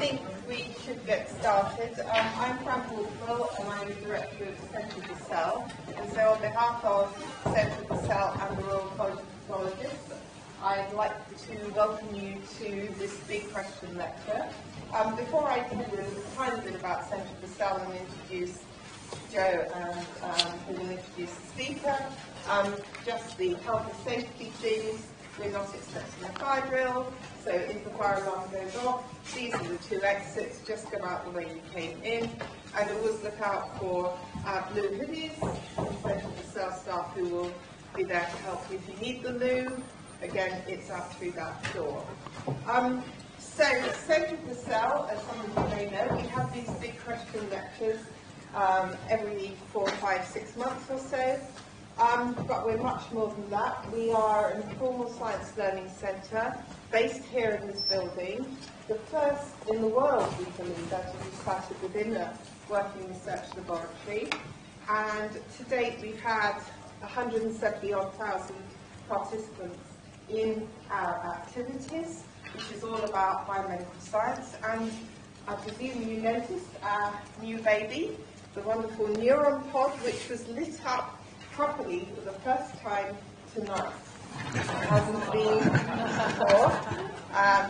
think we should get started. I'm Fran Hawthwell and I'm the Director of Centre of the Cell. And so on behalf of Centre of the Cell and the Royal College of Pathologists, I'd like to welcome you to this big question lecture. Before I tell you a tiny bit about Centre of the Cell and introduce Joe and who will introduce the speaker, just the health and safety things. We're not expecting a fire drill, so if the fire alarm goes off, these are the two exits, just go out the way you came in, and always look out for blue hoodies from Centre of the Cell staff who will be there to help you if you need the loo. Again, it's out through that door. So, Centre of the Cell, as some of you may know, we have these big question lectures every 4, 5, 6 months or so. But we're much more than that. We are an informal science learning centre based here in this building, the first in the world, we believe, that has been started within a working research laboratory. And to date, we've had 170,000 participants in our activities, which is all about biomedical science. And I presume you noticed our new baby, the wonderful neuron pod, which was lit up properly for the first time tonight. It hasn't been before.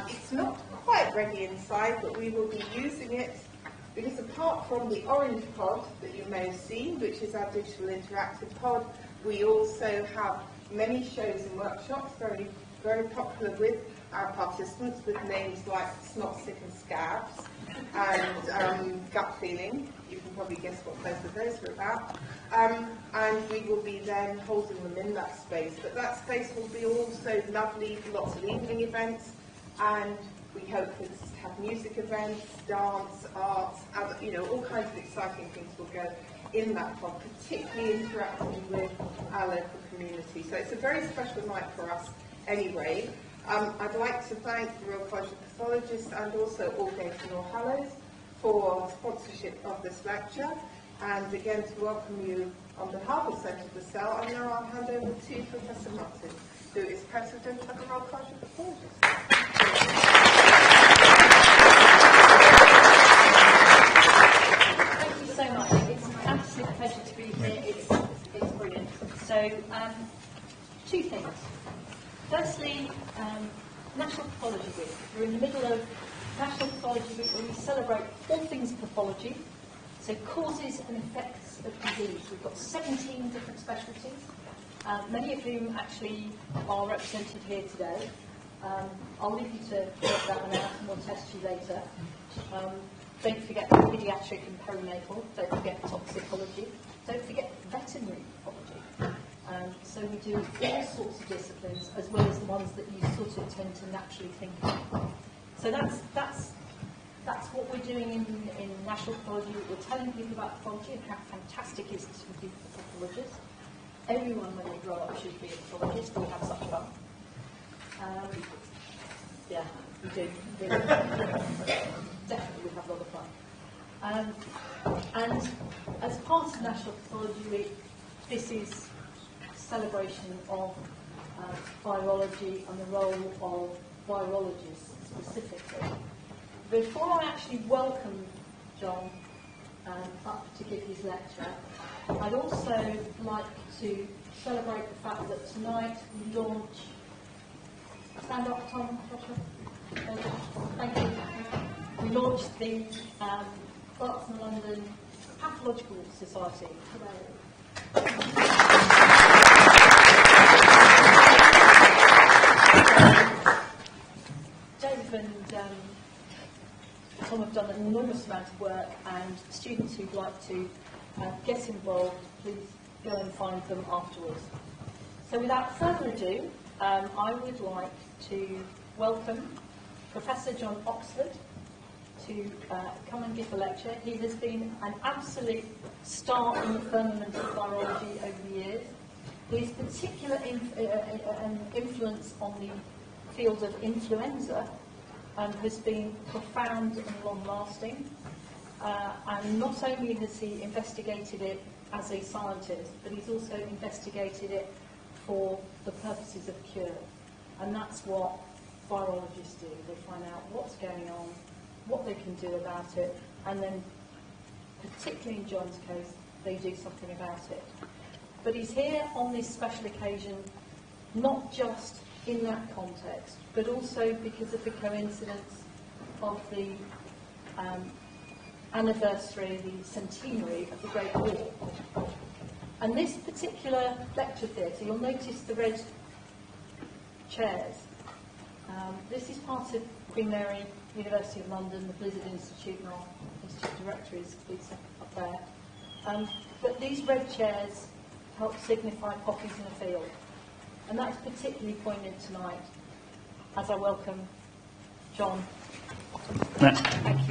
It's not quite ready inside, but we will be using it because apart from the orange pod that you may have seen, which is our digital interactive pod, we also have many shows and workshops, very, very popular with our participants, with names like Snot, Sick and Scabs and Gut Feeling. You can probably guess what both of those are about. And we will be then holding them in that space. But that space will be also lovely, lots of evening events, and we hope to have music events, dance, arts, other, all kinds of exciting things will go in that pod, particularly interacting with our local community. So it's a very special night for us anyway. I'd like to thank the Royal College of Pathologists and also Aldgate and All Hallows for sponsorship of this lecture, and again to welcome you on behalf of Centre of the Cell. And now I'll hand over to Professor Martin, who is President of the Royal College of Pathologists. Thank you so much. It's an absolute pleasure to be here. It's brilliant. So, two things. Firstly, National Pathology Week. We're in the middle of National Pathology Week where we celebrate all things pathology, so causes and effects of disease. We've got 17 different specialties, many of whom actually are represented here today. I'll leave you to work that one out and we'll test you later. Don't forget paediatric and perinatal, don't forget toxicology, don't forget veterinary pathology. So we do all sorts of disciplines, as well as the ones that you sort of tend to naturally think of. So that's what we're doing in National Pathology. We're telling people about pathology and how fantastic it is to be a pathologist. Everyone, when they grow up, should be a pathologist. We have such fun. Yeah, we do. Definitely, we have a lot of fun. And as part of National Pathology Week, this is celebration of virology and the role of virologists specifically. Before I actually welcome John up to give his lecture, I'd also like to celebrate the fact that tonight we launch, stand up Tom, thank you. We launched the Arts in London Pathological Society. Dave and Tom have done an enormous amount of work, and students who'd like to get involved, please go and find them afterwards. So without further ado, I would like to welcome Professor John Oxford to come and give a lecture. He has been an absolute star in the firmament of virology over the years. His particular influence on the field of influenza has been profound and long-lasting. And not only has he investigated it as a scientist, but he's also investigated it for the purposes of cure. And that's what virologists do. They find out what's going on, what they can do about it, and then, particularly in John's case, they do something about it. But he's here on this special occasion, not just in that context, but also because of the coincidence of the anniversary, the centenary of the Great War. And this particular lecture theatre, you'll notice the red chairs. This is part of Queen Mary, University of London, the Blizzard Institute, and our Institute Director is up there. But these red chairs help signify poppies in a field. And that's particularly poignant tonight, as I welcome John. Thank you very much.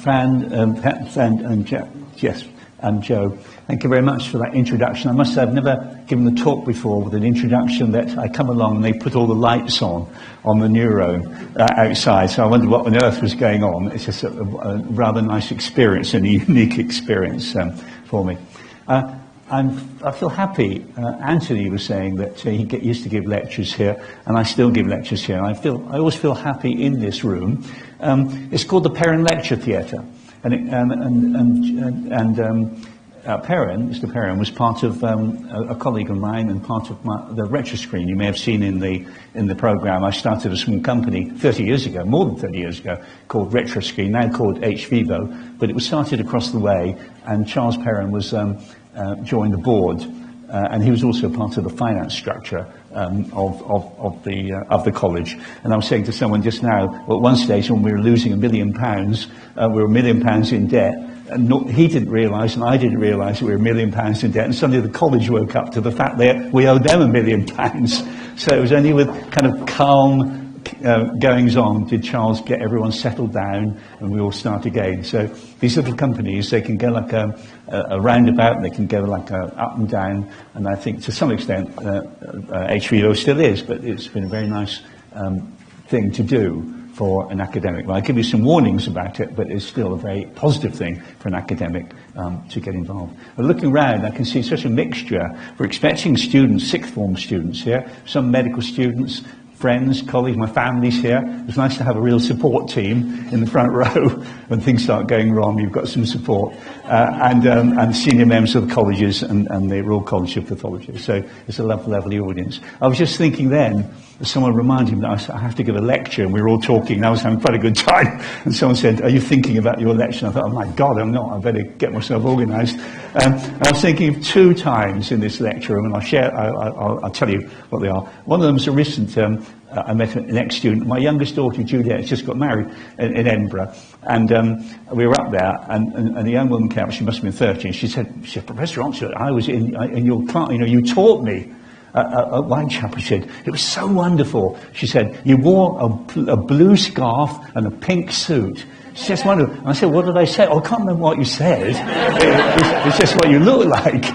Fran, Jess and Joe, thank you very much for that introduction. I must say I've never given a talk before with an introduction that I come along and they put all the lights on the neuro outside, so I wondered what on earth was going on. It's just a rather nice experience and a unique experience for me. I feel happy. Anthony was saying that he used to give lectures here, and I still give lectures here. I always feel happy in this room. It's called the Perrin Lecture Theatre, Perrin, Mr. Perrin, was part of a colleague of mine and part of the Retroscreen. You may have seen in the programme. I started a small company 30 years ago, more than 30 years ago, called Retroscreen, now called HVivo, but it was started across the way, and Charles Perrin was joined the board, and he was also part of the finance structure of the college. And I was saying to someone just now, well, at one stage when we were losing £1 million, we were £1 million in debt, and he didn't realise, and I didn't realise that we were £1 million in debt, and suddenly the college woke up to the fact that we owed them £1 million. So it was only with kind of calm goings on did Charles get everyone settled down and we all start again. So these little companies, they can go like a roundabout, and they can go like a up and down, and I think to some extent HVO still is, but it's been a very nice thing to do for an academic. Well, I'll give you some warnings about it, but it's still a very positive thing for an academic to get involved. But looking around, I can see such a mixture. We're expecting students, sixth form students here, some medical students, friends, colleagues, my family's here. It's nice to have a real support team in the front row. When things start going wrong, you've got some support. And senior members of the colleges and the Royal College of Pathology. So it's a lovely audience. I was just thinking then, someone reminded me that I have to give a lecture, and we were all talking, and I was having quite a good time. And someone said, "Are you thinking about your lecture?" I thought, "Oh my God, I'm not. I better get myself organised." And I was thinking of 2 times in this lecture, and I'll tell you what they are. One of them is a recent. I met an ex-student. My youngest daughter, Juliet, has just got married in Edinburgh, and we were up there, and a young woman came up. She must have been 30, and she said, "Professor Onsford, I was in your class. You know, you taught me at Whitechapel." She said, "It was so wonderful." She said, "You wore a blue scarf and a pink suit." She just wondered. And I said, "What did I say?" "Oh, I can't remember what you said. It's just what you look like."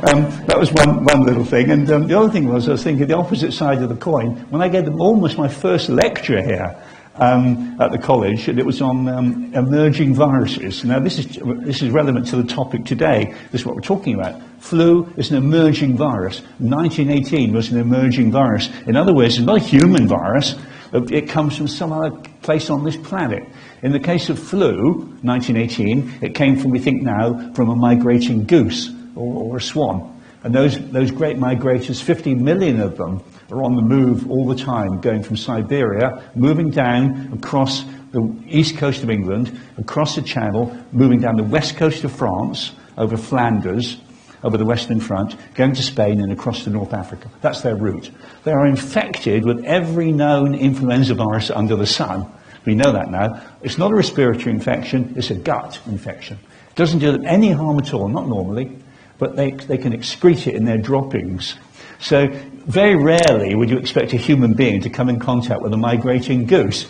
That was one little thing. And the other thing was, I was thinking the opposite side of the coin. When I gave them almost my first lecture here at the college, and it was on emerging viruses. Now, this is relevant to the topic today. This is what we're talking about. Flu is an emerging virus. 1918 was an emerging virus. In other words, it's not a human virus. It comes from some other place on this planet. In the case of flu, 1918, it came from, we think now, from a migrating goose or a swan. And those great migrators, 50 million of them, are on the move all the time, going from Siberia, moving down across the east coast of England, across the Channel, moving down the west coast of France, over Flanders, over the Western Front, going to Spain and across to North Africa. That's their route. They are infected with every known influenza virus under the sun. We know that now. It's not a respiratory infection, it's a gut infection. It doesn't do them any harm at all, not normally, but they can excrete it in their droppings. So very rarely would you expect a human being to come in contact with a migrating goose,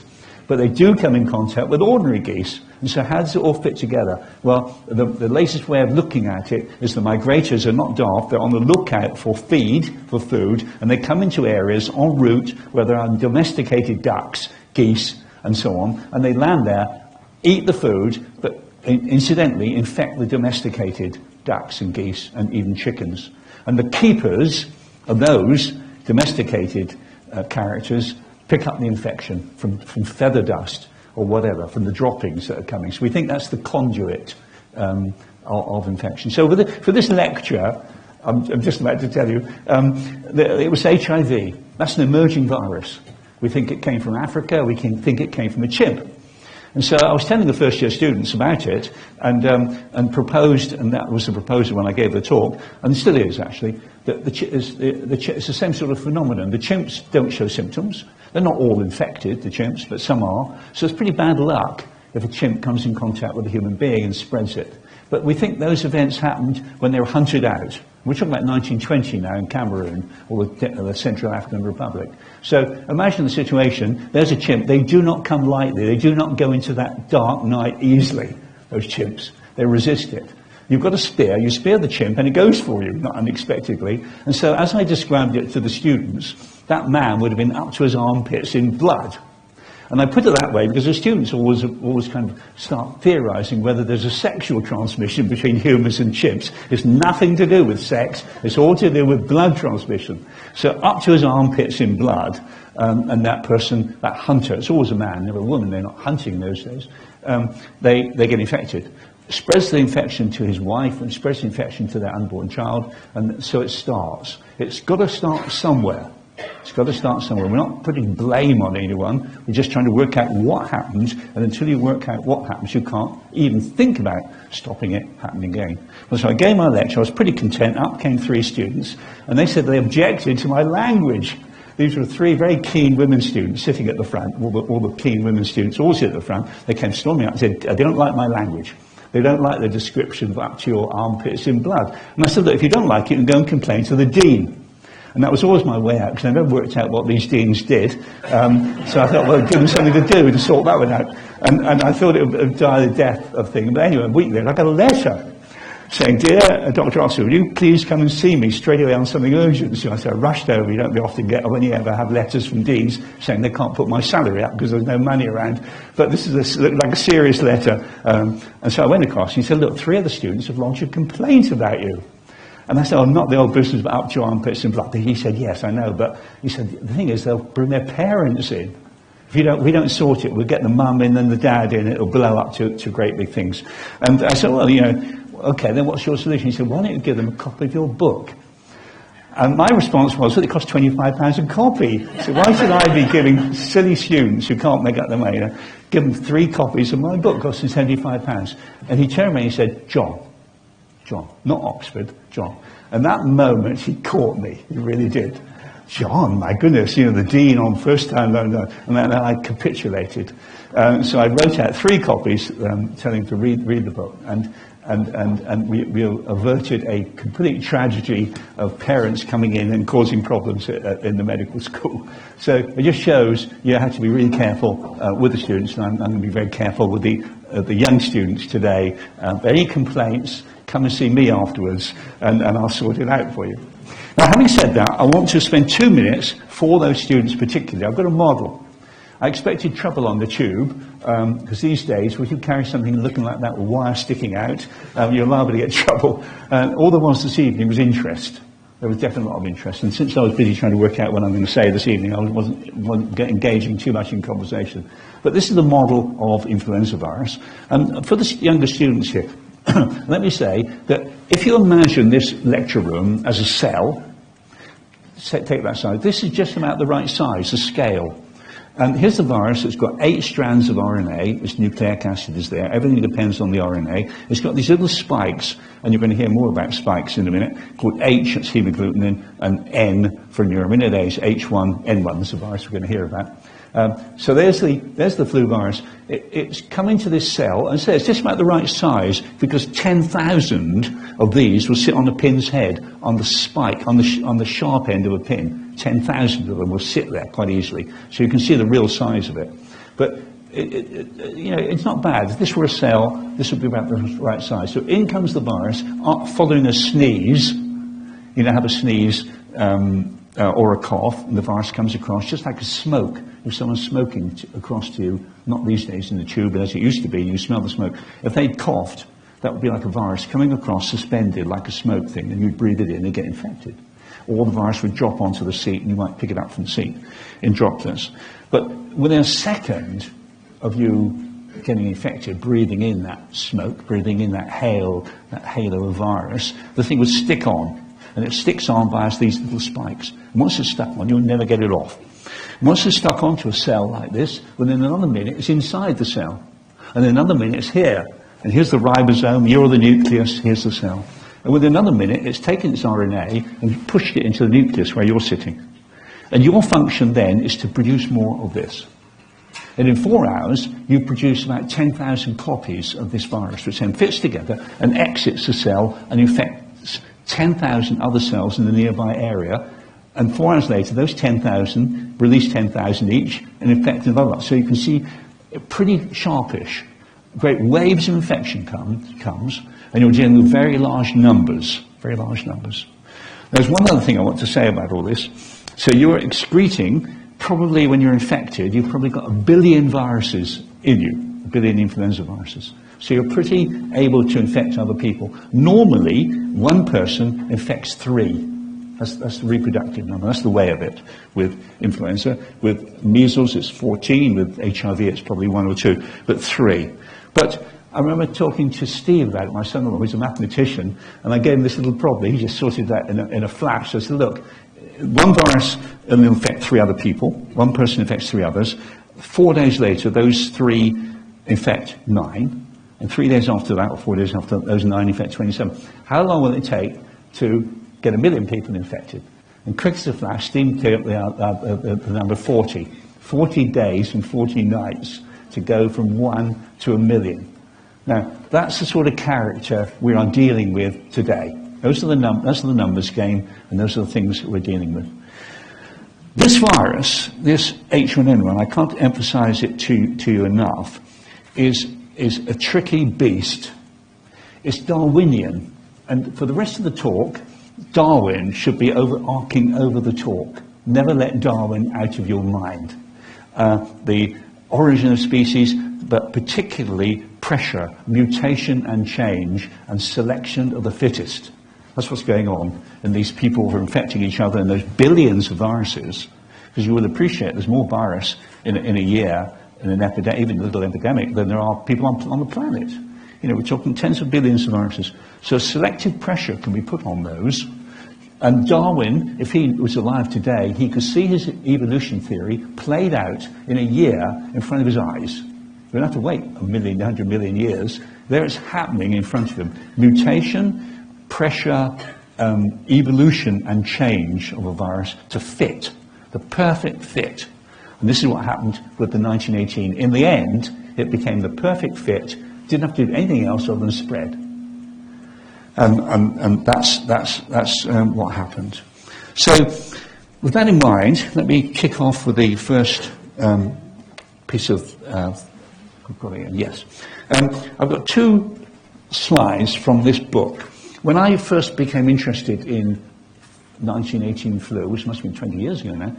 but they do come in contact with ordinary geese. And so how does it all fit together? Well, the latest way of looking at it is the migrators are not daft, they're on the lookout for food, and they come into areas en route where there are domesticated ducks, geese, and so on, and they land there, eat the food, but incidentally infect the domesticated ducks and geese and even chickens. And the keepers And those domesticated characters pick up the infection from feather dust or whatever, from the droppings that are coming. So we think that's the conduit of infection. So for this lecture, I'm just about to tell you, it was HIV. That's an emerging virus. We think it came from Africa. We think it came from a chimp. And so I was telling the first year students about it and proposed, and that was the proposal when I gave the talk, and still is actually, that it's the same sort of phenomenon. The chimps don't show symptoms. They're not all infected, the chimps, but some are. So it's pretty bad luck if a chimp comes in contact with a human being and spreads it. But we think those events happened when they were hunted out. We're talking about 1920 now in Cameroon or the Central African Republic. So imagine the situation. There's a chimp. They do not come lightly. They do not go into that dark night easily, those chimps. They resist it. You've got a spear. You spear the chimp and it goes for you, not unexpectedly. And so as I described it to the students, that man would have been up to his armpits in blood. And I put it that way because the students always kind of start theorizing whether there's a sexual transmission between humans and chimps. It's nothing to do with sex. It's all to do with blood transmission. So up to his armpits in blood, and that person, that hunter, it's always a man, never a woman, they're not hunting in those days, they get infected. Spreads the infection to his wife and spreads the infection to their unborn child, and so it starts. It's got to start somewhere. It's got to start somewhere. We're not putting blame on anyone. We're just trying to work out what happens, and until you work out what happens, you can't even think about stopping it happening again. Well, so I gave my lecture. I was pretty content. Up came 3 students, and they said they objected to my language. These were 3 very keen women students sitting at the front. All the keen women students all sit at the front. They came storming out and said, they don't like my language. They don't like the description of up to your armpits in blood. And I said, look, if you don't like it, you can go and complain to the dean. And that was always my way out, because I never worked out what these deans did. So I thought, well, give them something to do to sort that one out. And I thought it would die the death of things. But anyway, a week later, I got a letter saying, dear Dr. Oscar, will you please come and see me straight away on something urgent? So I rushed over. You don't often only ever have letters from deans saying they can't put my salary up because there's no money around. But this is like a serious letter. And so I went across. He said, look, 3 other students have lodged a complaint about you. And I said, oh, not the old business about up to your armpits and blood. He said, yes, I know. But he said, the thing is, they'll bring their parents in. If we don't sort it, we'll get the mum in and the dad in. It'll blow up to great big things. And I said, well, okay, then what's your solution? He said, why don't you give them a copy of your book? And my response was, well, it costs £25 a copy. So why should I be giving silly students who can't make up their money, give them 3 copies of my book costing £75? And he turned to me and he said, John, not Oxford, John. And that moment, he caught me. He really did. John, my goodness, the dean on first time loan. And then I capitulated. So I wrote out 3 copies, telling him to read the book. And we averted a complete tragedy of parents coming in and causing problems in the medical school. So it just shows you have to be really careful with the students. And I'm going to be very careful with the young students today. Any complaints, come and see me afterwards, and I'll sort it out for you. Now, having said that, I want to spend 2 minutes for those students particularly. I've got a model. I expected trouble on the tube, because these days, if you carry something looking like that with wire sticking out, you're liable to get trouble. All there was this evening was interest. There was definitely a lot of interest. And since I was busy trying to work out what I'm going to say this evening, I wasn't engaging too much in conversation. But this is the model of influenza virus. And for the younger students here, let me say that if you imagine this lecture room as a cell, take that size, this is just about the right size, the scale. And here's the virus. It's got 8 strands of RNA. Its nucleic acid is there. Everything depends on the RNA. It's got these little spikes, and you're going to hear more about spikes in a minute, called H, that's hemagglutinin, and N for neuraminidase, H1N1, that's the virus we're going to hear about. So there's the flu virus. It's come into this cell, and so it's just about the right size, because 10,000 of these will sit on a pin's head, on the spike, on the sharp end of a pin. 10,000 of them will sit there quite easily, so you can see the real size of it. But it's not bad. If this were a cell, this would be about the right size. So in comes the virus, following a sneeze. Have a sneeze or a cough, and the virus comes across just like a smoke. If someone's smoking across to you, not these days in the tube, but as it used to be, you smell the smoke. If they'd coughed, that would be like a virus coming across, suspended, like a smoke thing, and you'd breathe it in and get infected. or the virus would drop onto the seat and you might pick it up from the seat in droplets. But within a second of you getting infected, breathing in that smoke, breathing in that halo of virus, the thing would stick on. And it sticks on by these little spikes. And once it's stuck on, you'll never get it off. Once it's stuck onto a cell like this, within another minute, it's inside the cell. And in another minute, it's here. And here's the ribosome, you're the nucleus, here's the cell. And within another minute, it's taken its RNA and pushed it into the nucleus where you're sitting. And your function then is to produce more of this. And in 4 hours, you produce about 10,000 copies of this virus, which then fits together and exits the cell and infects 10,000 other cells in the nearby area. And 4 hours later, those 10,000 release 10,000 each and infect another lot. So you can see pretty sharpish. Great waves of infection comes, and you're dealing with very large numbers, very large numbers. There's one other thing I want to say about all this. So you're excreting, probably when you're infected, you've probably got 1 billion viruses in you, 1 billion influenza viruses. So you're pretty able to infect other people. Normally, one person infects 3. That's the reproductive number. That's the way of it with influenza. With measles, it's 14. With HIV, it's probably 1 or 2, but 3. But I remember talking to Steve about it, my son-in-law, who's a mathematician, and I gave him this little problem. He just sorted that in a flash. So I said, look, one virus will infect 3 other people. One person infects 3 others. 4 days later, those 3 infect 9. And 3 days after that, or 4 days after that, those 9 infect 27. How long will it take to get 1 million people infected? And quick as a flash, Steve came up the number 40. 40 days and 40 nights to go from 1 to 1 million. Now, that's the sort of character we are dealing with today. Those are the numbers game, and those are the things that we're dealing with. This virus, this H1N1, I can't emphasize it to you enough, is a tricky beast. It's Darwinian. And for the rest of the talk, Darwin should be overarching over the talk. Never let Darwin out of your mind. The origin of species, but particularly pressure, mutation and change, and selection of the fittest. That's what's going on in these people who are infecting each other and those billions of viruses. Because you will appreciate there's more virus in a year, in an epidemic, even a little epidemic, than there are people on the planet. You know, we're talking tens of billions of viruses. So selective pressure can be put on those. And Darwin, if he was alive today, he could see his evolution theory played out in a year in front of his eyes. We don't have to wait 100 million years. There it's happening in front of him. Mutation, pressure, evolution and change of a virus to fit, the perfect fit. And this is what happened with the 1918. In the end, it became the perfect fit, didn't have to do anything else other than spread. And that's what happened. So, with that in mind, let me kick off with the first piece of... yes. I've got 2 slides from this book. When I first became interested in 1918 flu, which must have been 20 years ago now,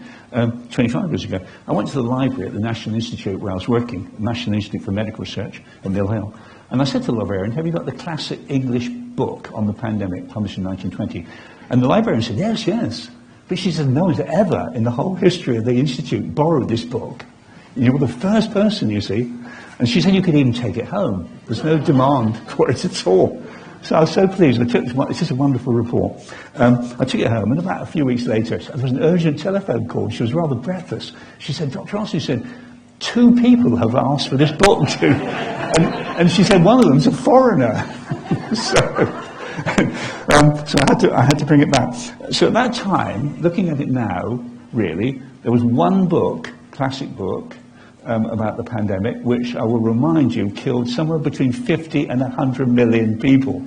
25 years ago, I went to the library at the National Institute where I was working, National Institute for Medical Research in Mill Hill. And I said to the librarian, have you got the classic English book on the pandemic published in 1920? And the librarian said, yes, yes. But she said, no one's ever in the whole history of the Institute borrowed this book. You were the first person, you see. And she said you could even take it home. There's no demand for it at all. So I was so pleased. It's just a wonderful report. I took it home, and about a few weeks later, there was an urgent telephone call. She was rather breathless. She said, Dr. Austin said, 2 people have asked for this book too. And she said, one of them's a foreigner. So I had to bring it back. So at that time, looking at it now, really, there was one book, classic book, about the pandemic, which I will remind you killed somewhere between 50 and 100 million people.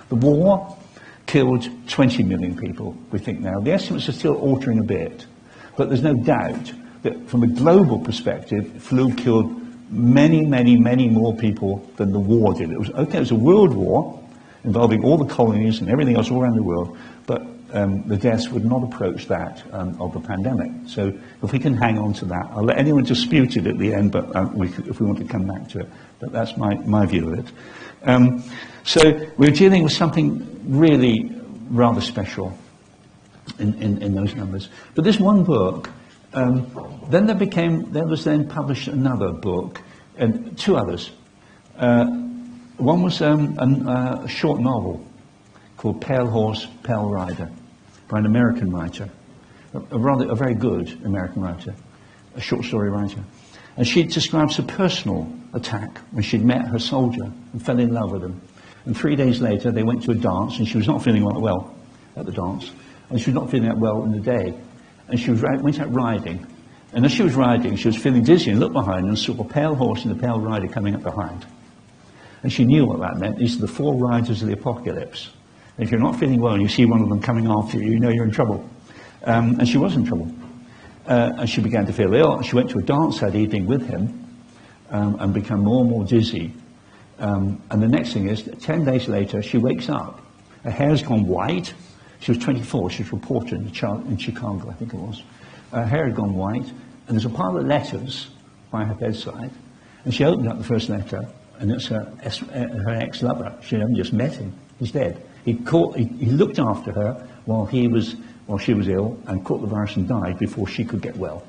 The war killed 20 million people, we think now. The estimates are still altering a bit, but there's no doubt that from a global perspective, flu killed many, many, many more people than the war did. It was a world war involving all the colonies and everything else all around the world, but the deaths would not approach that of the pandemic. So if we can hang on to that, I'll let anyone dispute it at the end, but if we want to come back to it. But that's my view of it. So we're dealing with something really rather special. in those numbers. But this one book, then there was then published another book, and two others. One was a short novel called Pale Horse, Pale Rider, by an American writer, a very good American writer, a short story writer. And she describes a personal attack when she'd met her soldier and fell in love with him. And 3 days later, they went to a dance, and she was not feeling well at the dance, and she was not feeling that well in the day. And she went out riding, and as she was riding, she was feeling dizzy and looked behind and saw a pale horse and a pale rider coming up behind. And she knew what that meant. These are the 4 riders of the apocalypse. And if you're not feeling well and you see one of them coming after you, you know you're in trouble. And she was in trouble. And she began to feel ill. She went to a dance that evening with him and became more and more dizzy. And the next thing is, 10 days later, she wakes up. Her hair's gone white. She was 24. She was reported in Chicago, I think it was. Her hair had gone white. And there's a pile of letters by her bedside. And she opened up the first letter, and it's her ex-lover. She hadn't just met him. He's dead. He looked after her while she was ill, and caught the virus and died before she could get well.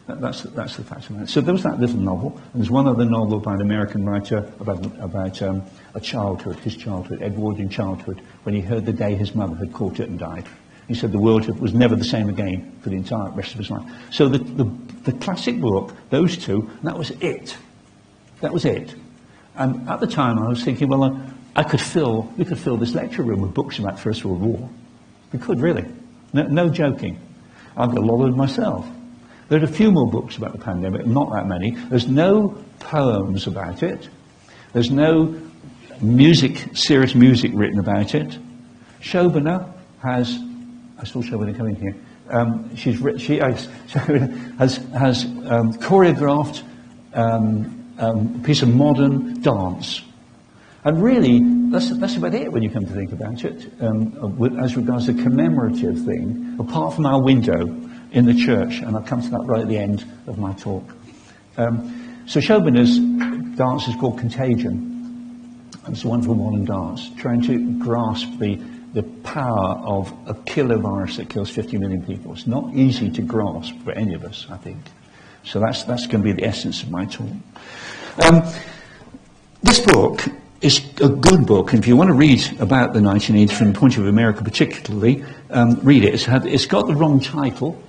That's the fact of that. So there was that little novel, and there's one other novel by an American writer about a childhood, his childhood, Edwardian childhood, when he heard the day his mother had caught it and died. He said the world was never the same again for the entire rest of his life. So the classic book, those two, and that was it. That was it. And at the time I was thinking, well, we could fill this lecture room with books about First World War. We could, really. No joking. I've got a lot of them myself. There are a few more books about the pandemic, not that many. There's no poems about it. There's no serious music written about it. Shobana has, I saw Shobana coming here. She has choreographed a piece of modern dance. And really, that's about it when you come to think about it, as regards the commemorative thing, apart from our window in the church, and I'll come to that right at the end of my talk. So Shobana's dance is called Contagion. It's a wonderful modern dance, trying to grasp the power of a killer virus that kills 50 million people. It's not easy to grasp for any of us, I think. So that's going to be the essence of my talk. This book is a good book, and if you want to read about the 1980s from the point of view of America particularly, read it. It's got the wrong title.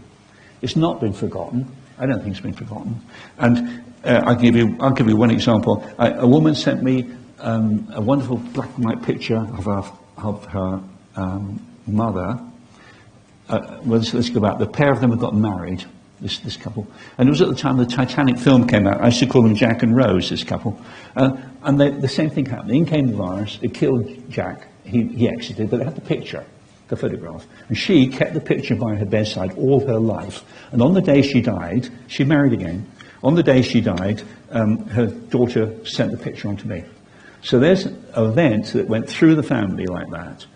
It's not been forgotten. I don't think it's been forgotten. And I'll give you one example. A woman sent me a wonderful black and white picture of her mother. Let's go back. The pair of them had gotten married, this couple. And it was at the time the Titanic film came out. I used to call them Jack and Rose, this couple. And the same thing happened. In came the virus. It killed Jack. He exited, but they had the picture, the photograph. And she kept the picture by her bedside all her life. And on the day she died, she married again. On the day she died, her daughter sent the picture on to me. So there's an event that went through the family like that.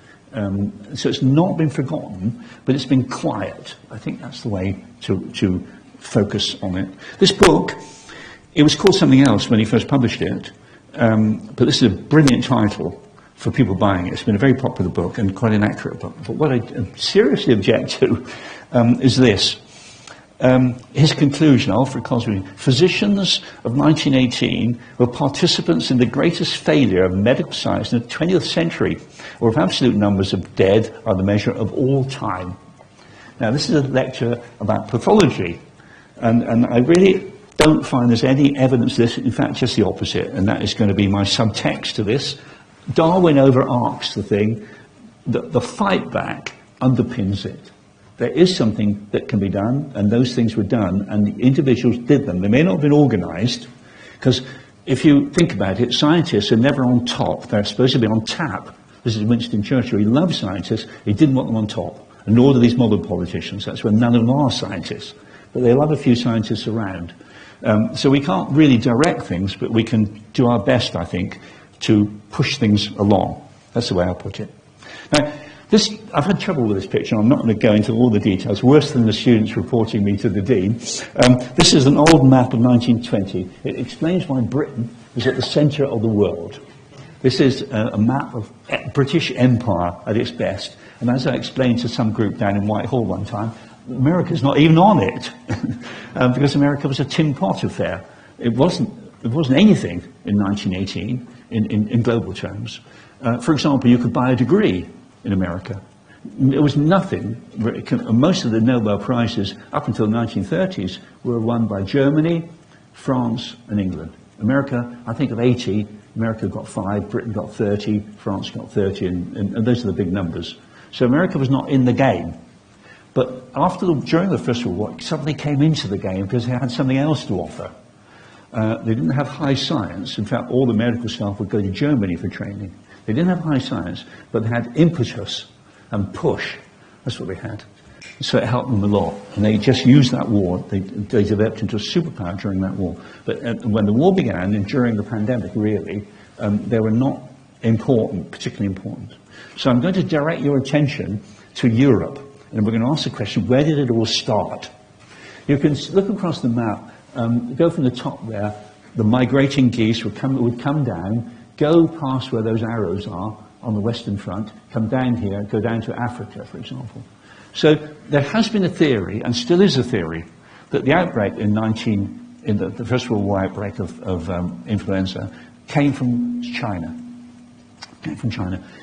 So it's not been forgotten, but it's been quiet. I think that's the way to focus on it. This book, it was called something else when he first published it, but this is a brilliant title for people buying it. It's been a very popular book and quite an accurate book. But what I seriously object to is this. His conclusion, Alfred Cosby, physicians of 1918 were participants in the greatest failure of medical science in the 20th century, or if absolute numbers of dead are the measure of all time. Now, this is a lecture about pathology, and I really don't find there's any evidence of this, in fact, just the opposite, and that is going to be my subtext to this. Darwin overarcs the thing, the fight back underpins it. There is something that can be done, and those things were done, and the individuals did them. They may not have been organised, because if you think about it, scientists are never on top. They're supposed to be on tap. This is Winston Churchill. He loved scientists. He didn't want them on top, and nor do these modern politicians. That's where none of them are scientists. But they love a few scientists around. So we can't really direct things, but we can do our best, I think, to push things along. That's the way I put it. Now, I've had trouble with this picture. I'm not going to go into all the details, worse than the students reporting me to the dean. This is an old map of 1920. It explains why Britain was at the centre of the world. This is a map of British Empire at its best. And as I explained to some group down in Whitehall one time, America's not even on it, because America was a tin pot affair. It wasn't anything in 1918 in global terms. For example, you could buy a degree in America. It was nothing. Most of the Nobel Prizes up until the 1930s were won by Germany, France, and England. America, I think of 80, America got 5, Britain got 30, France got 30, and those are the big numbers. So America was not in the game. But during the First World War, it suddenly came into the game because they had something else to offer. They didn't have high science. In fact, all the medical staff would go to Germany for training. They didn't have high science, but they had impetus and push. That's what they had. So it helped them a lot. And they just used that war. They developed into a superpower during that war. But when the war began, and during the pandemic, really, they were not important, particularly important. So I'm going to direct your attention to Europe. And we're going to ask the question, where did it all start? You can look across the map, go from the top there, the migrating geese would come down, go past where those arrows are on the Western Front, come down here, go down to Africa, for example. So there has been a theory, and still is a theory, that the outbreak in the First World War outbreak of influenza came from China.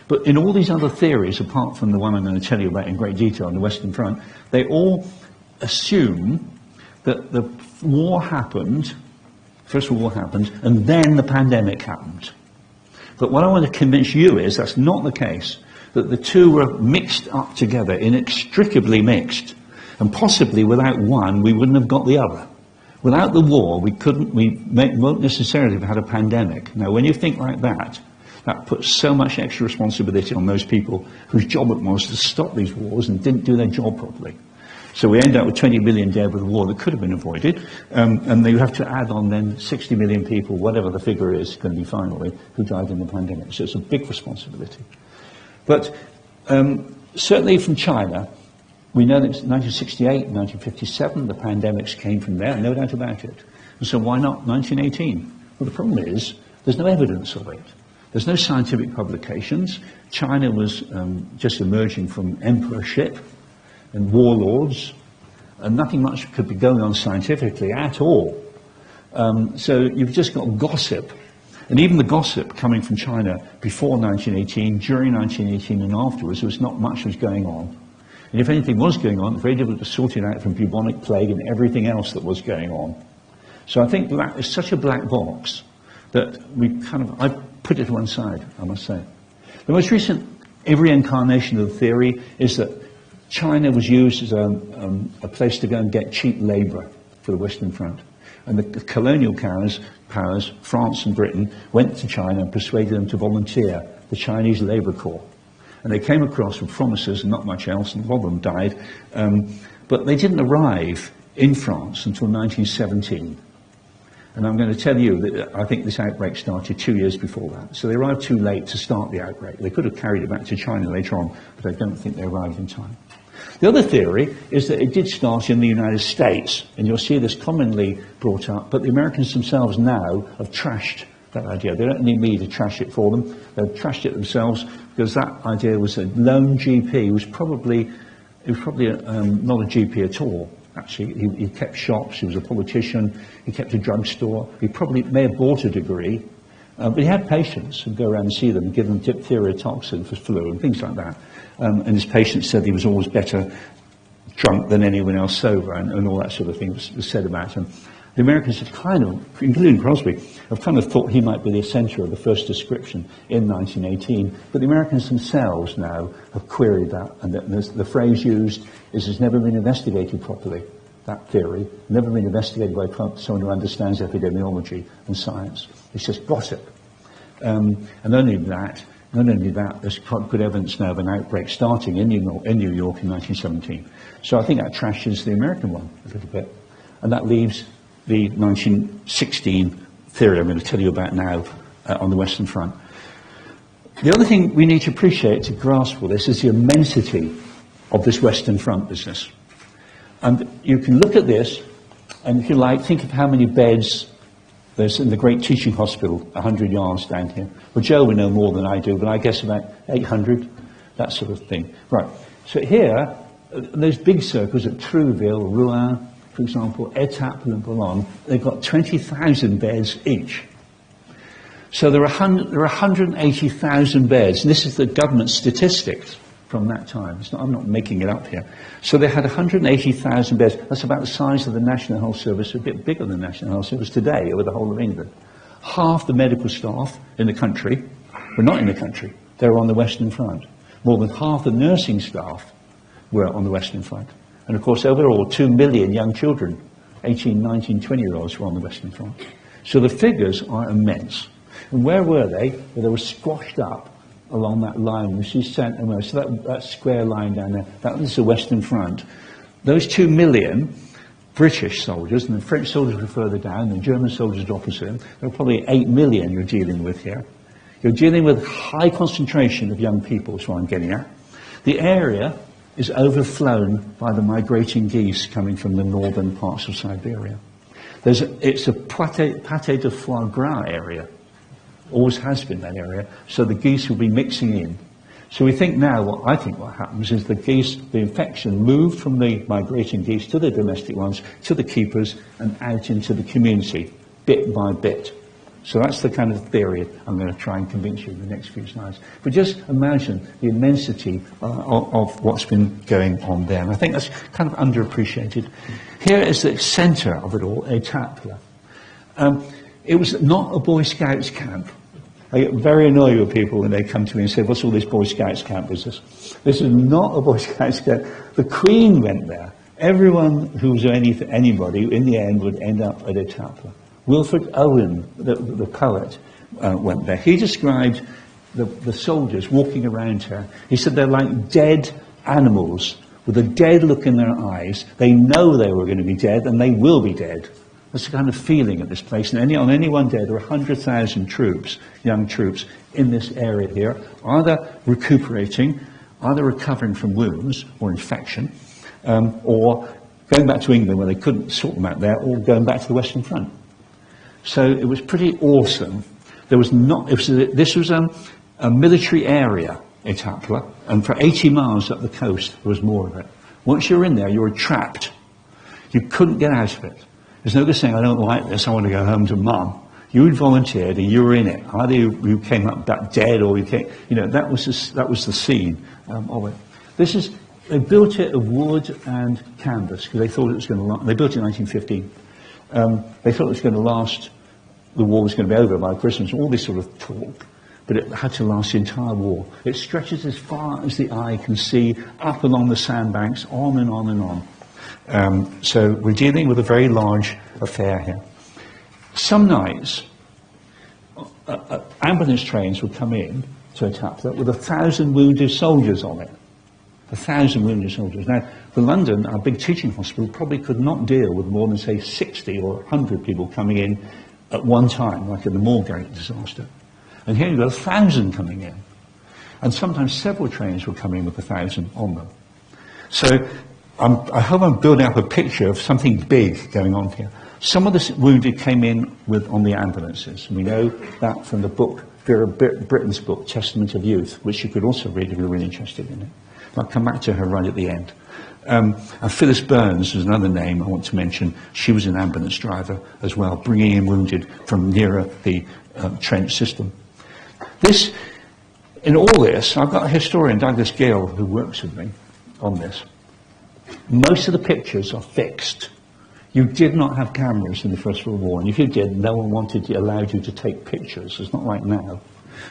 But in all these other theories, apart from the one I'm going to tell you about in great detail on the Western Front, they all assume that the war happened, First World War happened, and then the pandemic happened. But what I want to convince you is that's not the case, that the two were mixed up together, inextricably mixed, and possibly without one, we wouldn't have got the other. Without the war, we won't necessarily have had a pandemic. Now, when you think like that puts so much extra responsibility on those people whose job it was to stop these wars and didn't do their job properly. So we end up with 20 million dead with a war that could have been avoided, and you have to add on then 60 million people, whatever the figure is going to be finally, who died in the pandemic. So it's a big responsibility. But certainly from China, we know that 1968, 1957, the pandemics came from there, no doubt about it. And so why not 1918? Well, the problem is there's no evidence of it. There's no scientific publications. China was just emerging from emperorship and warlords, and nothing much could be going on scientifically at all. So you've just got gossip. And even the gossip coming from China before 1918, during 1918 and afterwards, there was not much was going on. And if anything was going on, it was very difficult to sort it out from bubonic plague and everything else that was going on. So I think that is such a black box that I put it to one side, I must say. The most recent reincarnation of the theory is that China was used as a place to go and get cheap labour for the Western Front. And the colonial powers, France and Britain, went to China and persuaded them to volunteer the Chinese Labour Corps. And they came across with promises and not much else, and a lot of them died. But they didn't arrive in France until 1917. And I'm going to tell you that I think this outbreak started 2 years before that. So they arrived too late to start the outbreak. They could have carried it back to China later on, but I don't think they arrived in time. The other theory is that it did start in the United States, and you'll see this commonly brought up, but the Americans themselves now have trashed that idea. They don't need me to trash it for them. They've trashed it themselves, because that idea was a lone GP. He was probably not a GP at all. Actually, he kept shops, he was a politician, he kept a drugstore, he probably may have bought a degree, but he had patients who'd go around and see them and give them diphtheria toxin for flu and things like that. And his patients said he was always better drunk than anyone else sober, and all that sort of thing was said about him. The Americans have kind of, including Crosby, have kind of thought he might be the centre of the first description in 1918, but the Americans themselves now have queried that, and the phrase used is it's never been investigated properly, that theory, never been investigated by someone who understands epidemiology and science. It's just gossip. And not only that, there's quite good evidence now of an outbreak starting in New York in 1917. So I think that trashes the American one a little bit, and that leaves the 1916 theory I'm going to tell you about now on the Western Front. The other thing we need to appreciate to grasp all this is the immensity of this Western Front business. And you can look at this, and if you like, think of how many beds there's in the great teaching hospital 100 yards down here. Well, Joe will know more than I do, but I guess about 800. that sort of thing. Right, so here, those big circles at Trouville, Rouen, for example, Étaples and Boulogne, they've got 20,000 beds each. So there are 180,000 beds. This is the government statistics from that time. I'm not making it up here. So they had 180,000 beds. That's about the size of the National Health Service, a bit bigger than the National Health Service today over the whole of England. Half the medical staff in the country were not in the country. They were on the Western Front. More than half the nursing staff were on the Western Front. And of course, overall, 2 million young children, 18, 19, 20-year-olds were on the Western Front. So the figures are immense. And where were they? Well, they were squashed up along that line, which is centre. So that square line down there, that was the Western Front. Those 2 million British soldiers, and the French soldiers were further down, the German soldiers opposite, there were probably 8 million you're dealing with here. You're dealing with high concentration of young people, is what I'm getting at. The area is overflown by the migrating geese coming from the northern parts of Siberia. It's a pâté de foie gras area. Always has been that area, so the geese will be mixing in. So we think now, I think what happens is the geese, the infection moved from the migrating geese to the domestic ones, to the keepers, and out into the community, bit by bit. So that's the kind of theory I'm going to try and convince you in the next few slides. But just imagine the immensity of what's been going on there. And I think that's kind of underappreciated. Here is the centre of it all, Étaples. It was not a Boy Scouts camp. I get very annoyed with people when they come to me and say, what's all this Boy Scouts camp business? This is not a Boy Scouts camp. The Queen went there. Everyone who was anybody, in the end, would end up at Étaples. Wilfred Owen, the poet, went there. He described the soldiers walking around her. He said they're like dead animals with a dead look in their eyes. They know they were going to be dead, and they will be dead. That's the kind of feeling at this place. And on any one day, there are 100,000 troops, young troops, in this area here, either recuperating, either recovering from wounds or infection, or going back to England where they couldn't sort them out there, or going back to the Western Front. So it was pretty awesome. This was a military area, Étaples, and for 80 miles up the coast, there was more of it. Once you're in there, you were trapped. You couldn't get out of it. There's no good saying, I don't like this, I want to go home to mum. You had volunteered and you were in it. Either you came up back dead or you came, that was the scene of it. They built it of wood and canvas because they thought it was going to last. They built it in 1915. They thought it was going to last, the war was going to be over by Christmas, all this sort of talk, but it had to last the entire war. It stretches as far as the eye can see, up along the sandbanks, on and on and on. So we're dealing with a very large affair here. Some nights, ambulance trains would come in to Étaples with 1,000 wounded soldiers on it. 1,000 wounded soldiers. Now, for London, our big teaching hospital probably could not deal with more than, say, 60 or 100 people coming in at one time, like in the Moorgate disaster. And here you've got 1,000 coming in. And sometimes several trains will come in with 1,000 on them. So I hope I'm building up a picture of something big going on here. Some of the wounded came in on the ambulances. We know that from the book, Vera Britton's book, Testament of Youth, which you could also read if you're really interested in it. I'll come back to her right at the end. And Phyllis Burns is another name I want to mention. She was an ambulance driver as well, bringing in wounded from nearer the trench system. In all this, I've got a historian, Douglas Gill, who works with me on this. Most of the pictures are fixed. You did not have cameras in the First World War, and if you did, no one allowed you to take pictures. It's not like now.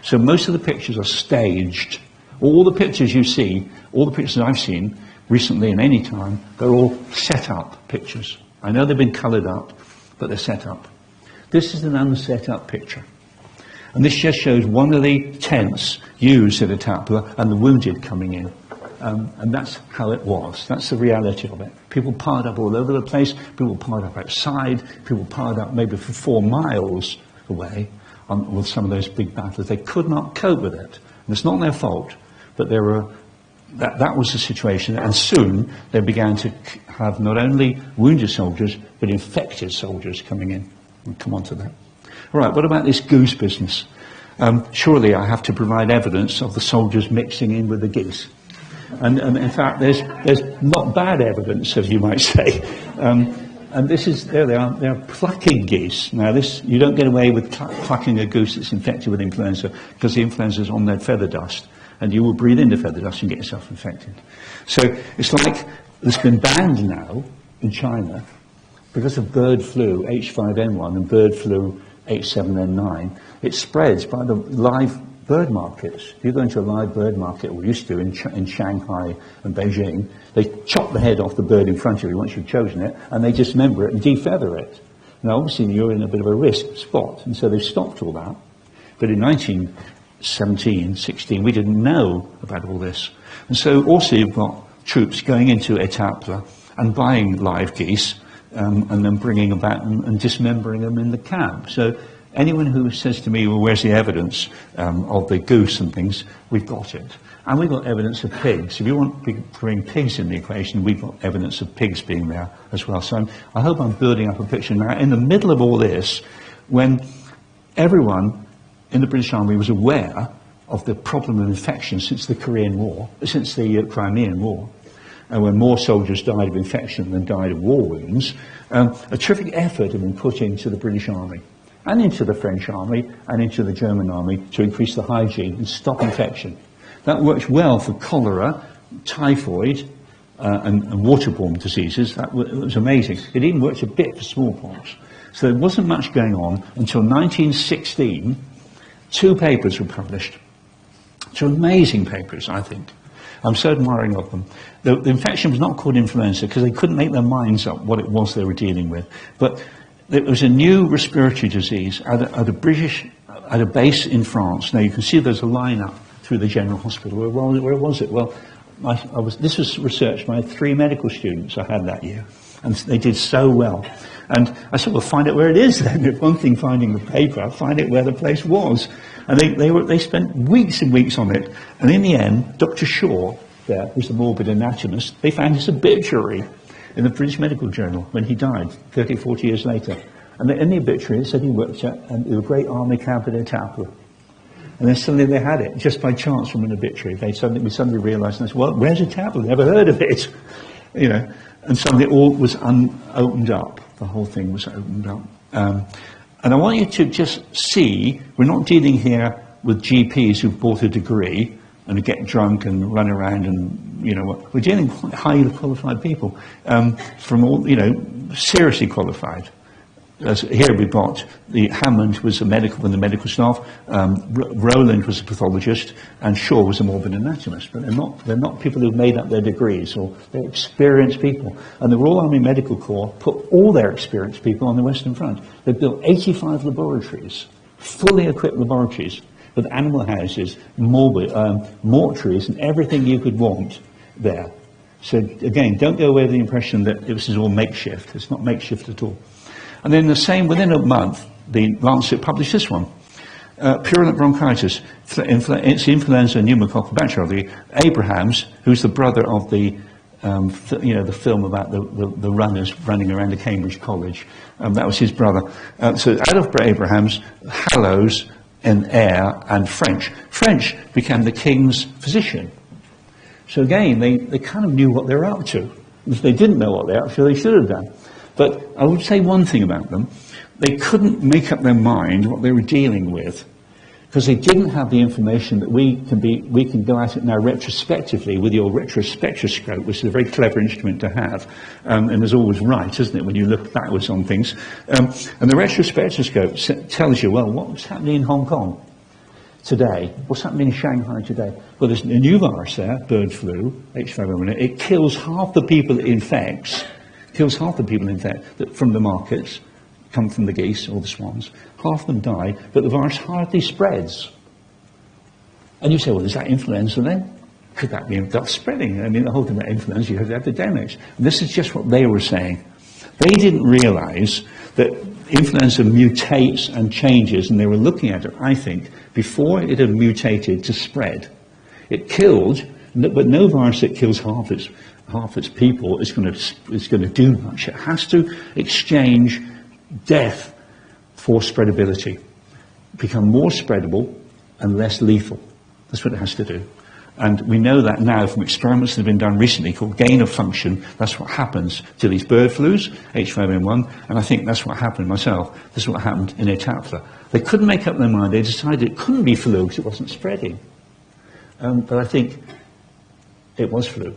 So most of the pictures are staged. All the pictures you see, all the pictures I've seen recently and any time, they're all set up pictures. I know they've been coloured up, but they're set up. This is an unset up picture. And this just shows one of the tents used at Étaples and the wounded coming in. And that's how it was. That's the reality of it. People piled up all over the place. People piled up outside. People piled up maybe for 4 miles away with some of those big battles. They could not cope with it. And it's not their fault, but that was the situation. And soon they began to have not only wounded soldiers, but infected soldiers coming in. We'll come on to that. All right, what about this goose business? surely I have to provide evidence of the soldiers mixing in with the geese. And in fact, there's not bad evidence, as you might say. And this is, there they are plucking geese. Now you don't get away with plucking a goose that's infected with influenza, because the influenza is on their feather dust, and you will breathe in the feather dust and get yourself infected. So it's like it's been banned now in China because of bird flu H5N1 and bird flu H7N9. It spreads by the live bird markets. If you go into a live bird market, or used to in Shanghai and Beijing, they chop the head off the bird in front of you once you've chosen it, and they dismember it and defeather it. Now, obviously, you're in a bit of a risk spot, and so they've stopped all that. But in 1917, 16, we didn't know about all this. And so also you've got troops going into Etaples and buying live geese, and then bringing them back and dismembering them in the camp. So anyone who says to me, well, where's the evidence of the goose and things, we've got it. And we've got evidence of pigs. If you want to bring pigs in the equation, we've got evidence of pigs being there as well. So I hope I'm building up a picture now. In the middle of all this, when everyone in the British Army was aware of the problem of infection since the Crimean War, when more soldiers died of infection than died of war wounds, a terrific effort had been put into the British Army and into the French Army and into the German Army to increase the hygiene and stop infection. That worked well for cholera, typhoid, and waterborne diseases. It was amazing. It even worked a bit for smallpox. So there wasn't much going on until 1916. 2 papers were published. 2 amazing papers, I think. I'm so admiring of them. The infection was not called influenza because they couldn't make their minds up what it was they were dealing with. But it was a new respiratory disease at a base in France. Now you can see there's a line up through the General Hospital. Where was it? Well, this was research by 3 medical students I had that year, and they did so well. And I said, well, find out where it is then. If one thing finding the paper, find out where the place was. And they spent weeks and weeks on it. And in the end, Dr. Shaw, there, who's the morbid anatomist, they found his obituary in the British Medical Journal when he died 30, 40 years later. And in the obituary, it said he worked at a great army camp at Etaples. And then suddenly they had it, just by chance from an obituary. We suddenly realised, and I said, well, where's Etaples? Never heard of it. You know, and suddenly it all was opened up. The whole thing was opened up. And I want you to just see, we're not dealing here with GPs who've bought a degree and get drunk and run around and, you know, we're dealing with quite highly qualified people, from all, you know, seriously qualified. Here we've got Hammond was from the medical staff, Rowland was a pathologist, and Shaw was a morbid anatomist. But they're not people who've made up their degrees, or they're experienced people. And the Royal Army Medical Corps put all their experienced people on the Western Front. They built 85 laboratories, fully equipped laboratories, with animal houses, mortuaries, and everything you could want there. So again, don't go away with the impression that this is all makeshift. It's not makeshift at all. And then within a month, the Lancet published this one. Purulent bronchitis, it's influenza pneumococcal bacteria. Abrahams, who's the brother of the film about the runners running around the Cambridge College, that was his brother. So Adolf Abrahams, Hallows, and Eyre, and French. French became the king's physician. So again, they kind of knew what they were up to. If they didn't know what they were up to, they should have done. But I would say one thing about them. They couldn't make up their mind what they were dealing with, because they didn't have the information that we can go at it now retrospectively with your retrospectroscope, which is a very clever instrument to have, and is always right, isn't it, when you look backwards on things. And the retrospectroscope tells you, well, what's happening in Hong Kong today? What's happening in Shanghai today? Well, there's a new virus there, bird flu, H5N1. It kills half the people it infects. That from the markets, come from the geese or the swans. Half of them die, but the virus hardly spreads. And you say, well, is that influenza then? Could that be spreading? I mean, the whole thing about influenza, you have epidemics. And this is just what they were saying. They didn't realise that influenza mutates and changes, and they were looking at it, I think, before it had mutated to spread. It killed, but no virus that kills half its people is going to do much. It has to exchange death for spreadability, become more spreadable, and less lethal. That's what it has to do. And we know that now from experiments that have been done recently called gain of function. That's what happens to these bird flus, H5N1, and I think that's what happened myself. This is what happened in Etapla. They couldn't make up their mind. They decided it couldn't be flu because it wasn't spreading. But I think it was flu.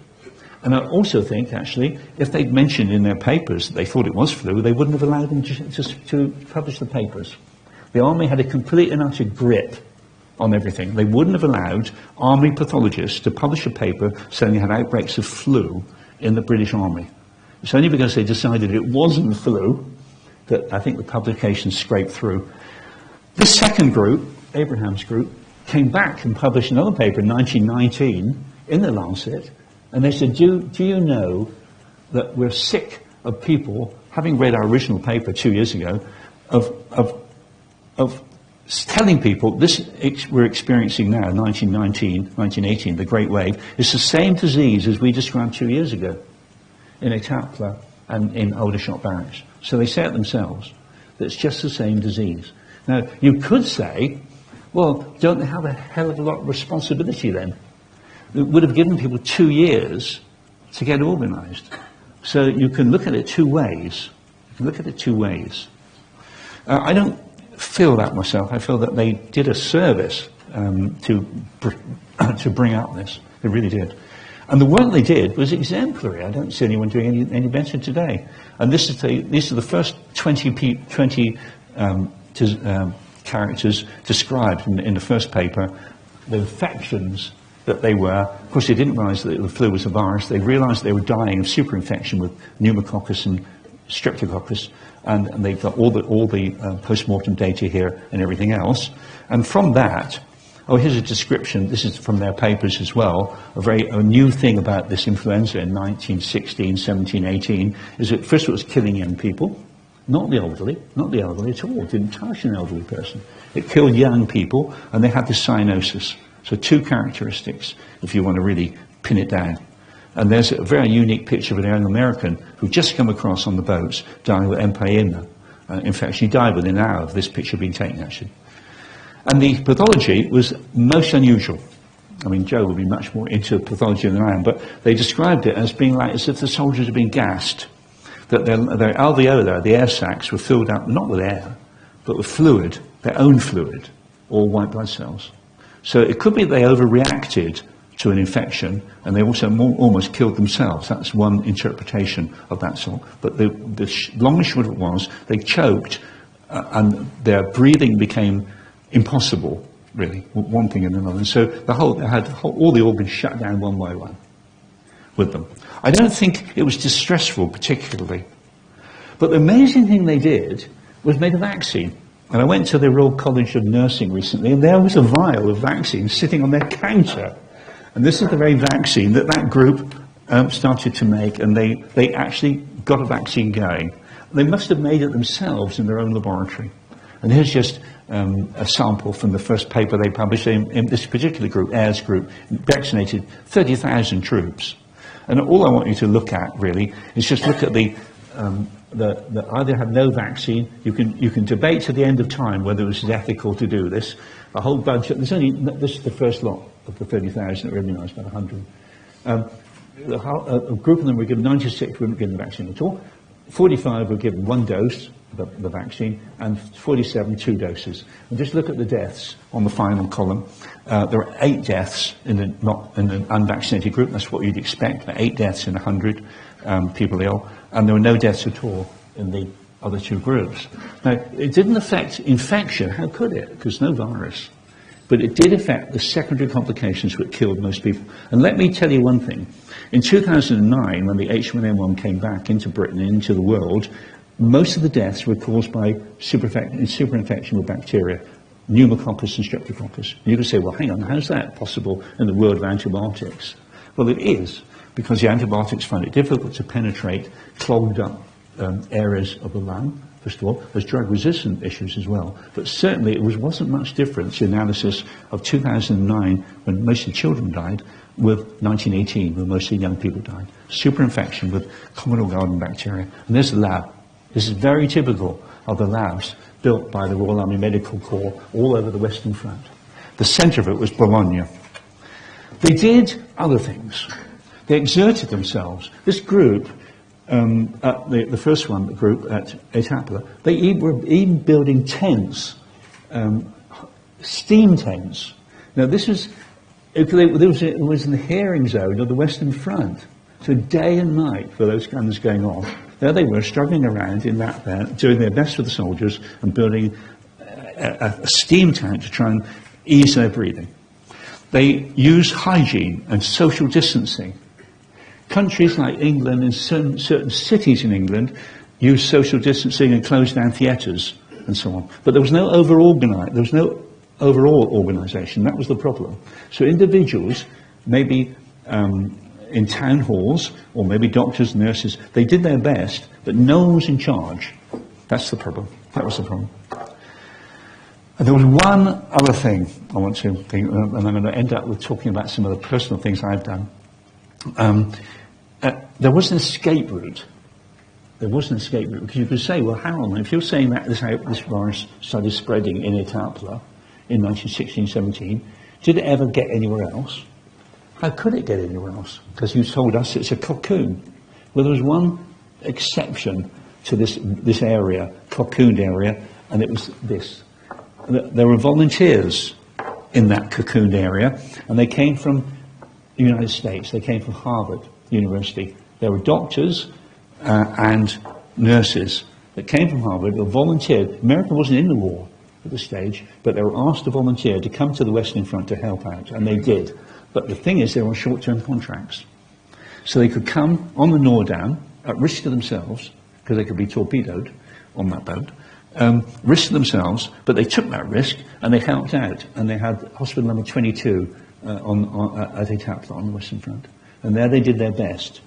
And I also think, actually, if they'd mentioned in their papers that they thought it was flu, they wouldn't have allowed them to publish the papers. The army had a complete and utter grip on everything. They wouldn't have allowed army pathologists to publish a paper saying they had outbreaks of flu in the British Army. It's only because they decided it wasn't flu that I think the publication scraped through. This second group, Abraham's group, came back and published another paper in 1919 in the Lancet, and they said, do you know that we're sick of people, having read our original paper 2 years ago, of telling people this we're experiencing now, 1919, 1918, the Great Wave, is the same disease as we described 2 years ago in Etapla and in Aldershot Barracks. So they say it themselves, that it's just the same disease. Now, you could say, well, don't they have a hell of a lot of responsibility then? It would have given people 2 years to get organised. So you can look at it two ways. You can look at it two ways. I don't feel that myself. I feel that they did a service to bring out this. They really did. And the work they did was exemplary. I don't see anyone doing any better today. And these are the first 20 characters described in the first paper, the infections that they were. Of course, they didn't realise that the flu was a virus. They realised they were dying of superinfection with pneumococcus and streptococcus, and they've got all the post-mortem data here and everything else. And from that, here's a description. This is from their papers as well. A new thing about this influenza in 1916, 17, 18 is that first it was killing young people, not the elderly at all. It didn't touch an elderly person. It killed young people, and they had this cyanosis. So two characteristics, if you want to really pin it down. And there's a very unique picture of a young American who just come across on the boats dying with empyema. In fact, she died within an hour of this picture being taken, actually. And the pathology was most unusual. I mean, Joe would be much more into pathology than I am, but they described it as being like as if the soldiers had been gassed. That their alveoli, the air sacs, were filled up not with air, but with fluid, their own fluid, or white blood cells. So it could be they overreacted to an infection, and they also almost killed themselves. That's one interpretation of that sort. But the long and short of it was, they choked, and their breathing became impossible, really, one thing and another. And so they had all the organs shut down one by one with them. I don't think it was distressful particularly. But the amazing thing they did was made a vaccine. And I went to the Royal College of Nursing recently, and there was a vial of vaccine sitting on their counter. And this is the very vaccine that group started to make, and they actually got a vaccine going. They must have made it themselves in their own laboratory. And here's just a sample from the first paper they published in this particular group, Ayres group, vaccinated 30,000 troops. And all I want you to look at, really, is just look at the either have no vaccine. You can debate to the end of time whether it was ethical to do this. A whole bunch of, this is the first lot of the 30,000 that were immunised, about 100. A group of them were given, 96 weren't given the vaccine at all. 45 were given one dose, the vaccine, and 47 two doses. And just look at the deaths on the final column. There are 8 deaths in the unvaccinated group. That's what you'd expect, 8 deaths in 100 people ill. And there were no deaths at all in the other two groups. Now, it didn't affect infection. How could it? Because no virus. But it did affect the secondary complications which killed most people. And let me tell you one thing. In 2009, when the H1N1 came back into Britain and into the world, most of the deaths were caused by superinfection with bacteria, pneumococcus and streptococcus. And you could say, well, hang on, how's that possible in the world of antibiotics? Well, it is, because the antibiotics find it difficult to penetrate clogged up areas of the lung, first of all. There's drug-resistant issues as well. But certainly it wasn't much difference, the analysis of 2009, when mostly children died, with 1918, when mostly young people died. Superinfection with common garden bacteria. And there's the lab. This is very typical of the labs built by the Royal Army Medical Corps all over the Western Front. The centre of it was Bologna. They did other things. They exerted themselves. This group, the first one, the group at Etapla, they were even building tents, steam tents. Now this was, it was in the hearing zone of the Western Front. So day and night for those guns going off, there they were struggling around in that there, doing their best for the soldiers and building a steam tank to try and ease their breathing. They used hygiene and social distancing. Countries like England and certain cities in England used social distancing and closed down theatres and so on. But there was no overall organisation. That was the problem. So individuals, maybe in town halls, or maybe doctors, nurses, they did their best, but no one was in charge. That's the problem. That was the problem. And there was one other thing I want to think, and I'm going to end up with talking about some of the personal things I've done. There was an escape route. There was an escape route, because you could say, well, hang on, if you're saying that this virus started spreading in Etapla in 1916-17, did it ever get anywhere else? How could it get anywhere else? Because you told us it's a cocoon. Well, there was one exception to this area, cocooned area, and it was this. There were volunteers in that cocooned area, and they came from the United States. They came from Harvard University. There were doctors and nurses that came from Harvard, who volunteered. America wasn't in the war at this stage, but they were asked to volunteer to come to the Western Front to help out, and they did. But the thing is, they were on short-term contracts. So they could come on the Nordam, at risk to themselves, because they could be torpedoed on that boat, risk to themselves, but they took that risk, and they helped out. And they had hospital number 22 at Etapla on the Western Front. And there they did their best.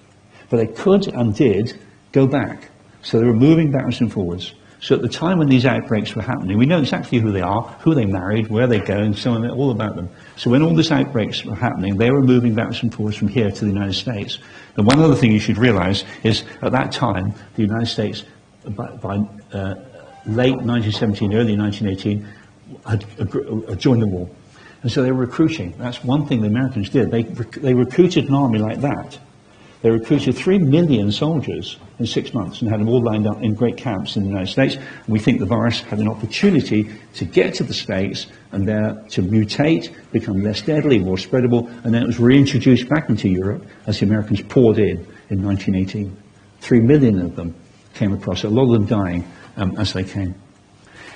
But they could and did go back. So they were moving backwards and forwards. So at the time when these outbreaks were happening, we know exactly who they are, who they married, where they go, and so on, all about them. So when all these outbreaks were happening, they were moving backwards and forwards from here to the United States. And one other thing you should realize is, at that time, the United States, by late 1917, early 1918, had joined the war. And so they were recruiting. That's one thing the Americans did. They recruited an army like that. They recruited 3 million soldiers in 6 months and had them all lined up in great camps in the United States. And we think the virus had an opportunity to get to the States and there to mutate, become less deadly, more spreadable, and then it was reintroduced back into Europe as the Americans poured in 1918. 3 million of them came across, a lot of them dying as they came.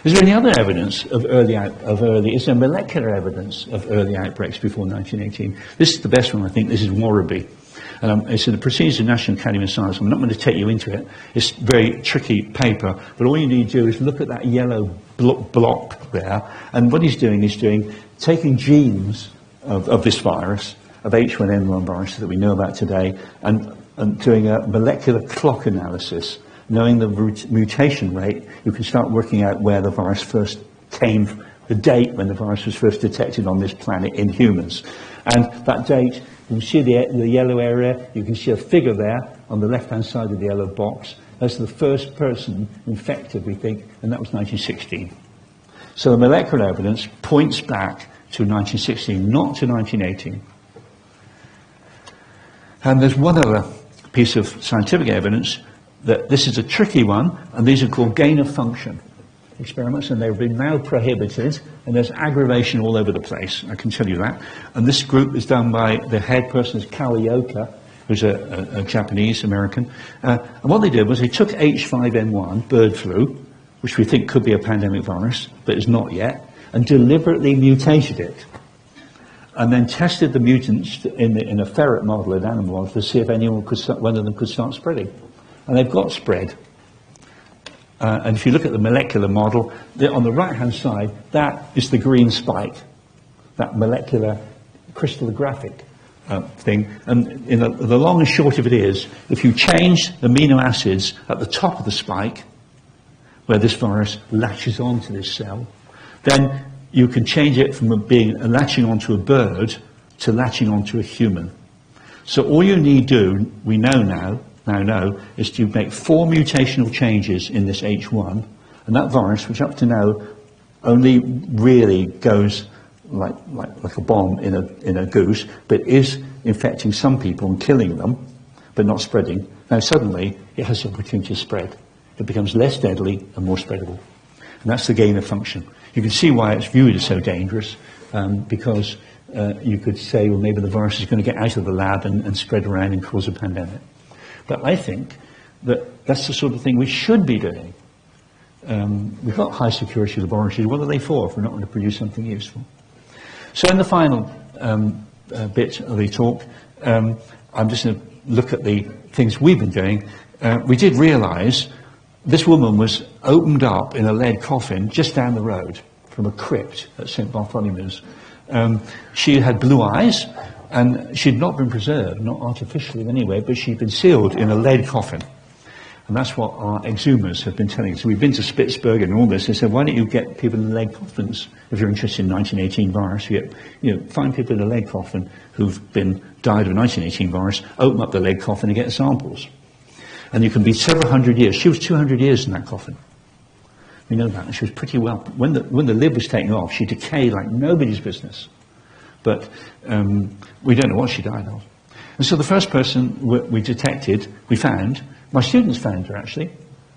Is there any other evidence of is there molecular evidence of early outbreaks before 1918? This is the best one, I think. This is Warraby. It's in the Proceedings of the National Academy of Science. I'm not going to take you into it. It's a very tricky paper, but all you need to do is look at that yellow block there, and what he's doing is taking genes of this virus, of H1N1 virus that we know about today, and doing a molecular clock analysis. Knowing the mutation rate, you can start working out where the virus first came, the date when the virus was first detected on this planet in humans. And that date, you can see the yellow area, you can see a figure there on the left-hand side of the yellow box. That's the first person infected, we think, and that was 1916. So the molecular evidence points back to 1916, not to 1918. And there's one other piece of scientific evidence that this is a tricky one, and these are called gain-of-function experiments, and they've been now prohibited, and there's aggravation all over the place, I can tell you that. And this group is done by, the head person is Kawioka, who's a Japanese-American. And what they did was they took H5N1, bird flu, which we think could be a pandemic virus, but is not yet, and deliberately mutated it. And then tested the mutants in a ferret model, an animal model, to see if one of them could start spreading. And they've got spread. And if you look at the molecular model, on the right-hand side, that is the green spike, that molecular crystallographic thing. And the long and short of it is, if you change the amino acids at the top of the spike, where this virus latches onto this cell, then you can change it from latching onto a bird to latching onto a human. So all you need do, we know, is to make 4 mutational changes in this H1, and that virus, which up to now only really goes like a bomb in a goose, but is infecting some people and killing them, but not spreading. Now suddenly it has the opportunity to spread. It becomes less deadly and more spreadable. And that's the gain of function. You can see why it's viewed as so dangerous, because you could say, well, maybe the virus is going to get out of the lab and spread around and cause a pandemic. But I think that that's the sort of thing we should be doing. We've got high security laboratories. What are they for if we're not going to produce something useful? So in the final bit of the talk, I'm just going to look at the things we've been doing. We did realise this woman was opened up in a lead coffin just down the road from a crypt at St Bartholomew's. She had blue eyes, and she'd not been preserved, not artificially anyway, but she'd been sealed in a lead coffin. And that's what our exhumers have been telling us. So we've been to Spitsbergen and all this. They said, why don't you get people in lead coffins? If you're interested in 1918 virus, find people in a lead coffin who've died of 1918 virus, open up the lead coffin and get the samples. And you can be several hundred years. She was 200 years in that coffin. We know that. And she was pretty well. When the lid was taken off, she decayed like nobody's business. But we don't know what she died of. And so the first person we detected, we found, my students found her actually.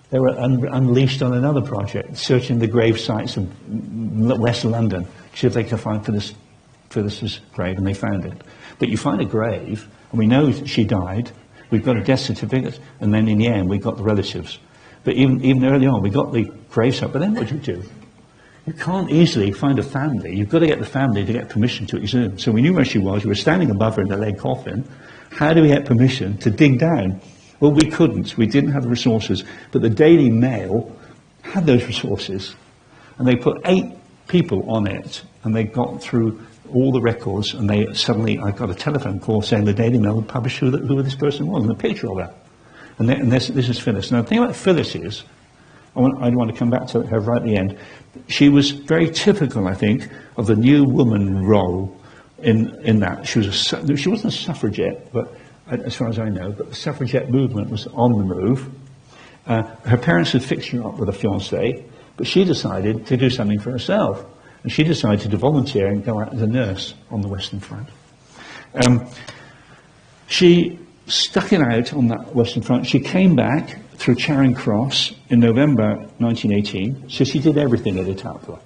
They were unleashed on another project, searching the grave sites of West London, to see if they could find Phyllis's grave, and they found it. But you find a grave, and we know that she died. We've got a death certificate, and then in the end we got the relatives. But even early on, we got the gravesite. But then what do? You can't easily find a family. You've got to get the family to get permission to exhume. So we knew where she was. We were standing above her in the lead coffin. How do we get permission to dig down? Well, we couldn't. We didn't have the resources. But the Daily Mail had those resources. And they put 8 people on it. And they got through all the records. And I got a telephone call saying the Daily Mail would publish who this person was and a picture of her. And this is Phyllis. Now, the thing about Phyllis is, I want to come back to her right at the end. She was very typical, I think, of the new woman role in that. She wasn't a suffragette, but as far as I know, but the suffragette movement was on the move. Her parents had fixed her up with a fiancé, but she decided to do something for herself. And she decided to volunteer and go out as a nurse on the Western Front. She stuck it out on that Western Front. She came back through Charing Cross in November 1918. So she did everything at Etaples.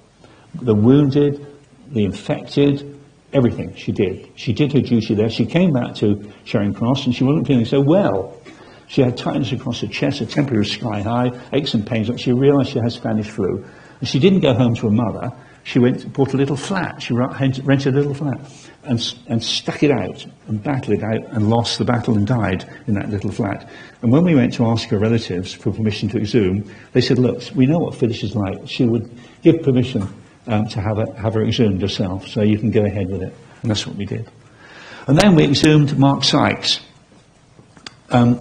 The wounded, the infected, everything she did. She did her duty there. She came back to Charing Cross and she wasn't feeling so well. She had tightness across her chest, her temperature was sky high, aches and pains. She realised she had Spanish flu. And she didn't go home to her mother. She went and bought a little flat. She rented a little flat and stuck it out and battled it out and lost the battle and died in that little flat. And when we went to ask her relatives for permission to exhume, they said, look, we know what Phyllis is like. She would give permission to have her exhumed herself, so you can go ahead with it. And that's what we did. And then we exhumed Mark Sykes.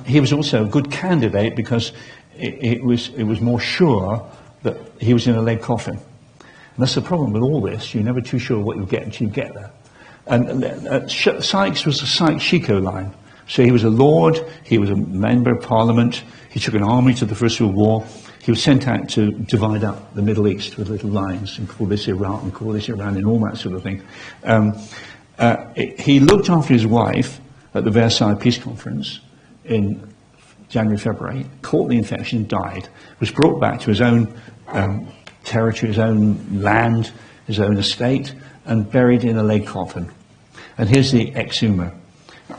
He was also a good candidate because it was more sure that he was in a lead coffin. And that's the problem with all this. You're never too sure what you'll get until you get there. And Sykes was the Sykes-Picot line. So he was a lord, he was a member of parliament, he took an army to the First World War. He was sent out to divide up the Middle East with little lines and call this Iraq and call this Iran and all that sort of thing. He looked after his wife at the Versailles Peace Conference in January, February, caught the infection, died, was brought back to his own territory, his own land, his own estate, and buried in a lead coffin. And here's the exhumer.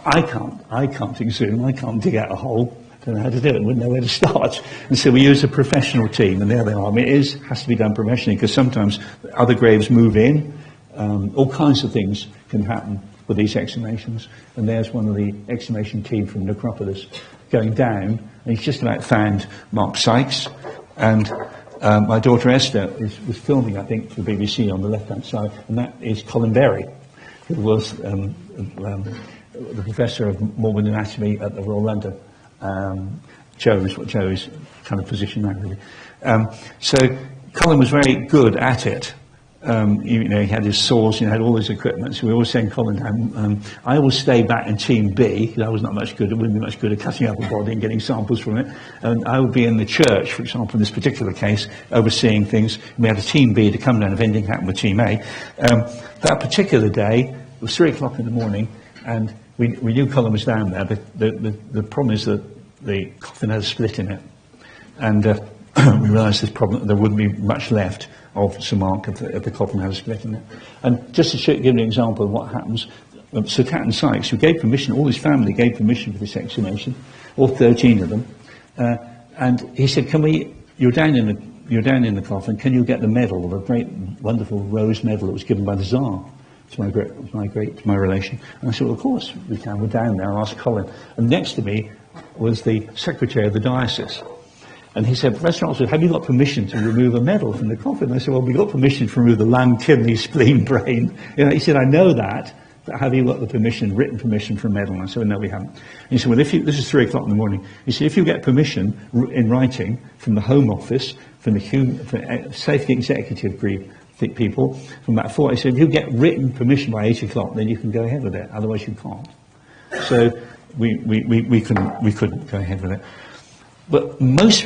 I can't exhume, I can't dig out a hole, don't know how to do it, wouldn't know where to start. And so we use a professional team, and there they are. I mean, it has to be done professionally, because sometimes other graves move in, all kinds of things can happen with these exhumations. And there's one of the exhumation team from Necropolis going down, and he's just about found Mark Sykes, and my daughter Esther was filming, I think, for the BBC on the left-hand side, and that is Colin Berry, who was the Professor of Morbid Anatomy at the Royal London. Joe's kind of position now, really. So Colin was very good at it, He had his saws, he had all his equipment, so we always send Colin down. I always stay back in Team B, because I was not much good, wouldn't be much good at cutting up a body and getting samples from it. And I would be in the church, for example, in this particular case, overseeing things. We had a Team B to come down if anything happened with Team A. That particular day, it was 3 o'clock in the morning, and we knew Colin was down there. The problem is that the coffin had a split in it. And we realised there wouldn't be much left of Sir Mark if the coffin had a split in it. And just to give you an example of what happens, Sir Tatton Sykes, who gave permission, all his family gave permission for this exhumation, all 13 of them, and he said, you're down in the coffin, can you get the medal, the great, wonderful rose medal that was given by the Tsar to my relation? And I said, well, of course we can, we're down there, I'll ask Colin. And next to me was the secretary of the diocese. And he said, Professor Oxford, have you got permission to remove a medal from the coffin? And I said, well, we got permission to remove the lung, kidney, spleen, brain. He said, I know that, but have you got the permission, written permission for a medal? And I said, well, no, we haven't. And he said, well, this is 3 o'clock in the morning. He said, if you get permission in writing from the Home Office, from the Safety Executive people, from that 4, he said, if you get written permission by 8 o'clock, then you can go ahead with it. Otherwise, you can't. So we couldn't go ahead with it. But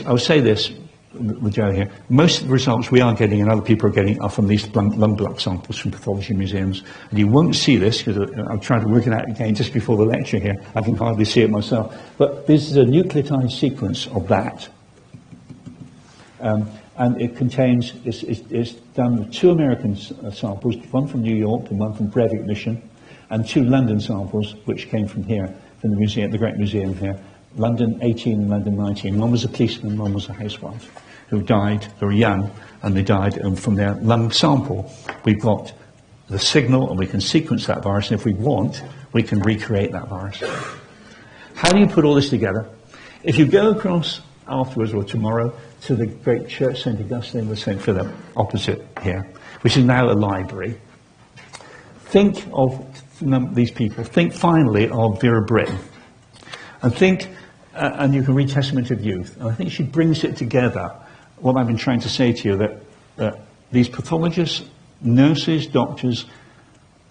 I'll say this with Joe here, most of the results we are getting and other people are getting are from these lung blood samples from pathology museums. And you won't see this, because I'm trying to work it out again just before the lecture here. I can hardly see it myself. But this is a nucleotide sequence of that. And it contains, it's done with 2 American samples, one from New York and one from Breivik Mission, and 2 London samples, which came from here, from the museum, the Great Museum here. London 18 and London 19. One was a policeman, one was a housewife, who died, they were young, and they died, and from their lung sample, we've got the signal, and we can sequence that virus, and if we want, we can recreate that virus. How do you put all this together? If you go across afterwards, or tomorrow, to the great church, St. Augustine with St. Philip, opposite here, which is now a library, think of these people, think finally of Vera Brittain, and think, and you can read Testament of Youth, and I think she brings it together, what I've been trying to say to you, that these pathologists, nurses, doctors,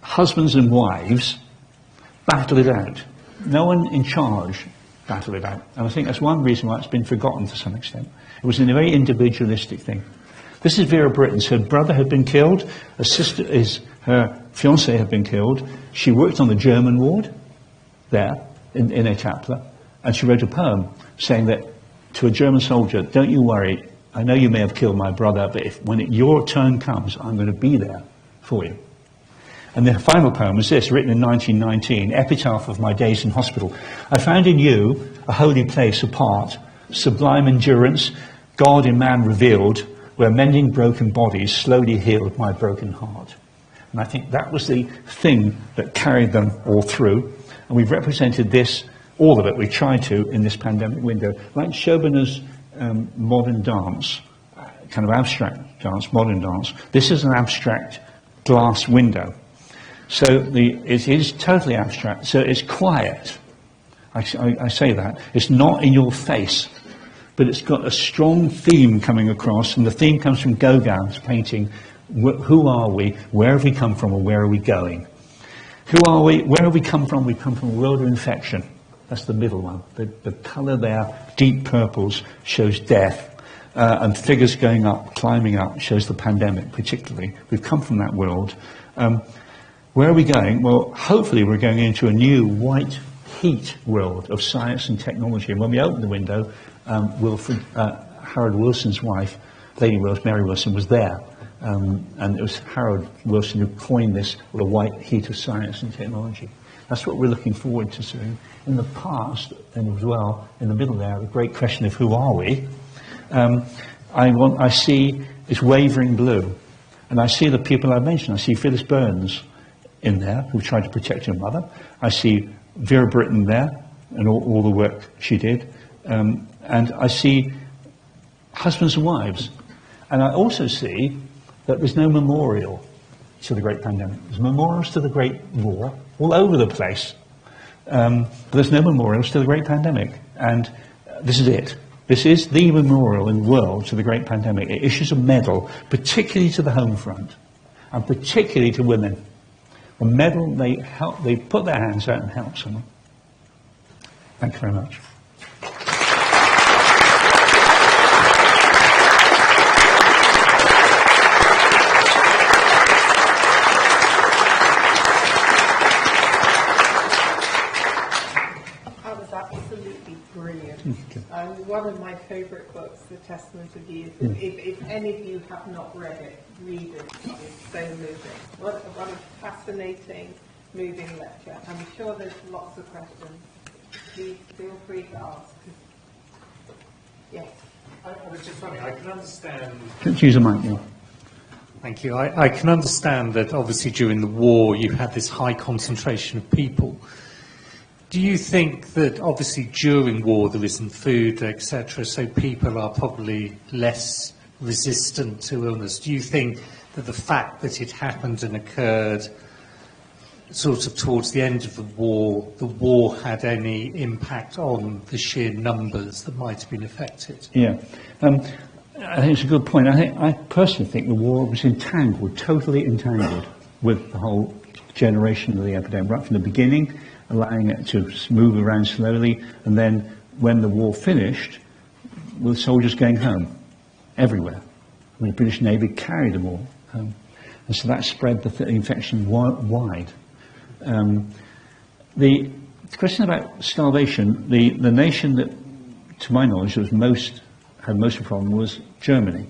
husbands and wives battle it out. No one in charge battle it out. And I think that's one reason why it's been forgotten to some extent. It was a very individualistic thing. This is Vera Brittain. Her brother had been killed, her fiancé had been killed. She worked on the German ward there, in Etapla, and she wrote a poem saying that to a German soldier, don't you worry, I know you may have killed my brother, but when your turn comes, I'm going to be there for you. And the final poem was this, written in 1919, Epitaph of my days in hospital. I found in you a holy place apart, sublime endurance, God in man revealed, where mending broken bodies slowly healed my broken heart. And I think that was the thing that carried them all through. And we've represented this, all of it, we tried to, in this pandemic window. Like Chaubert's modern dance, kind of abstract dance, modern dance, this is an abstract glass window. So it is totally abstract, so it's quiet. I say that. It's not in your face, but it's got a strong theme coming across, and the theme comes from Gauguin's painting, Who Are We, Where Have We Come From, or Where Are We Going? Who are we? Where have we come from? We come from a world of infection. That's the middle one. The colour there, deep purples, shows death. And figures going up, climbing up, shows the pandemic particularly. We've come from that world. Where are we going? Well, hopefully we're going into a new white heat world of science and technology. And when we opened the window, Harold Wilson's wife, Lady Wilson, Mary Wilson, was there. And it was Harold Wilson who coined this, the white heat of science and technology. That's what we're looking forward to seeing. In the past, and as well, in the middle there, the great question of who are we, I see this wavering blue. And I see the people I mentioned. I see Phyllis Burns in there, who tried to protect her mother. I see Vera Brittain there, and all the work she did. And I see husbands and wives. And I also see that there's no memorial to the great pandemic. There's memorials to the Great War all over the place. But there's no memorials to the great pandemic. And this is it. This is the memorial in the world to the great pandemic. It issues a medal, particularly to the home front. and particularly to women. When medal, they put their hands out and help someone. Thank you very much. Absolutely brilliant. One of my favourite books, The Testament of Youth. If any of you have not read it, read it. It's so moving. What a fascinating, moving lecture. I'm sure there's lots of questions. Please feel free to ask. Yes. I was just wondering, I can understand... Let's use a mic now. Thank you. I can understand that obviously during the war you had this high concentration of people. Do you think that obviously during war there isn't food, etc., so people are probably less resistant to illness? Do you think that the fact that it happened and occurred sort of towards the end of the war had any impact on the sheer numbers that might have been affected? Yeah. I think it's a good point. I personally think the war was entangled, totally entangled with the whole generation of the epidemic, right from the beginning, allowing it to move around slowly, and then when the war finished, with soldiers going home, everywhere. I mean, the British Navy carried them all home. And so that spread the infection wide. The question about starvation, the nation that, to my knowledge, had most of the problem was Germany,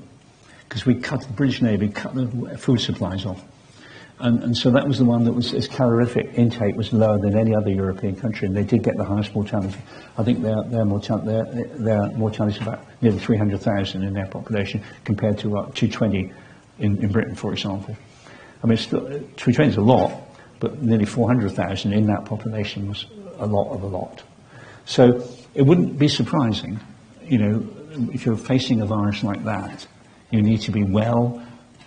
because the British Navy cut the food supplies off. And so that was the one that was, its calorific intake was lower than any other European country, and they did get the highest mortality. I think their mortality is about nearly 300,000 in their population, compared to 220 in Britain, for example. I mean, 220 is a lot, but nearly 400,000 in that population was a lot of a lot. So it wouldn't be surprising, if you're facing a virus like that, you need to be well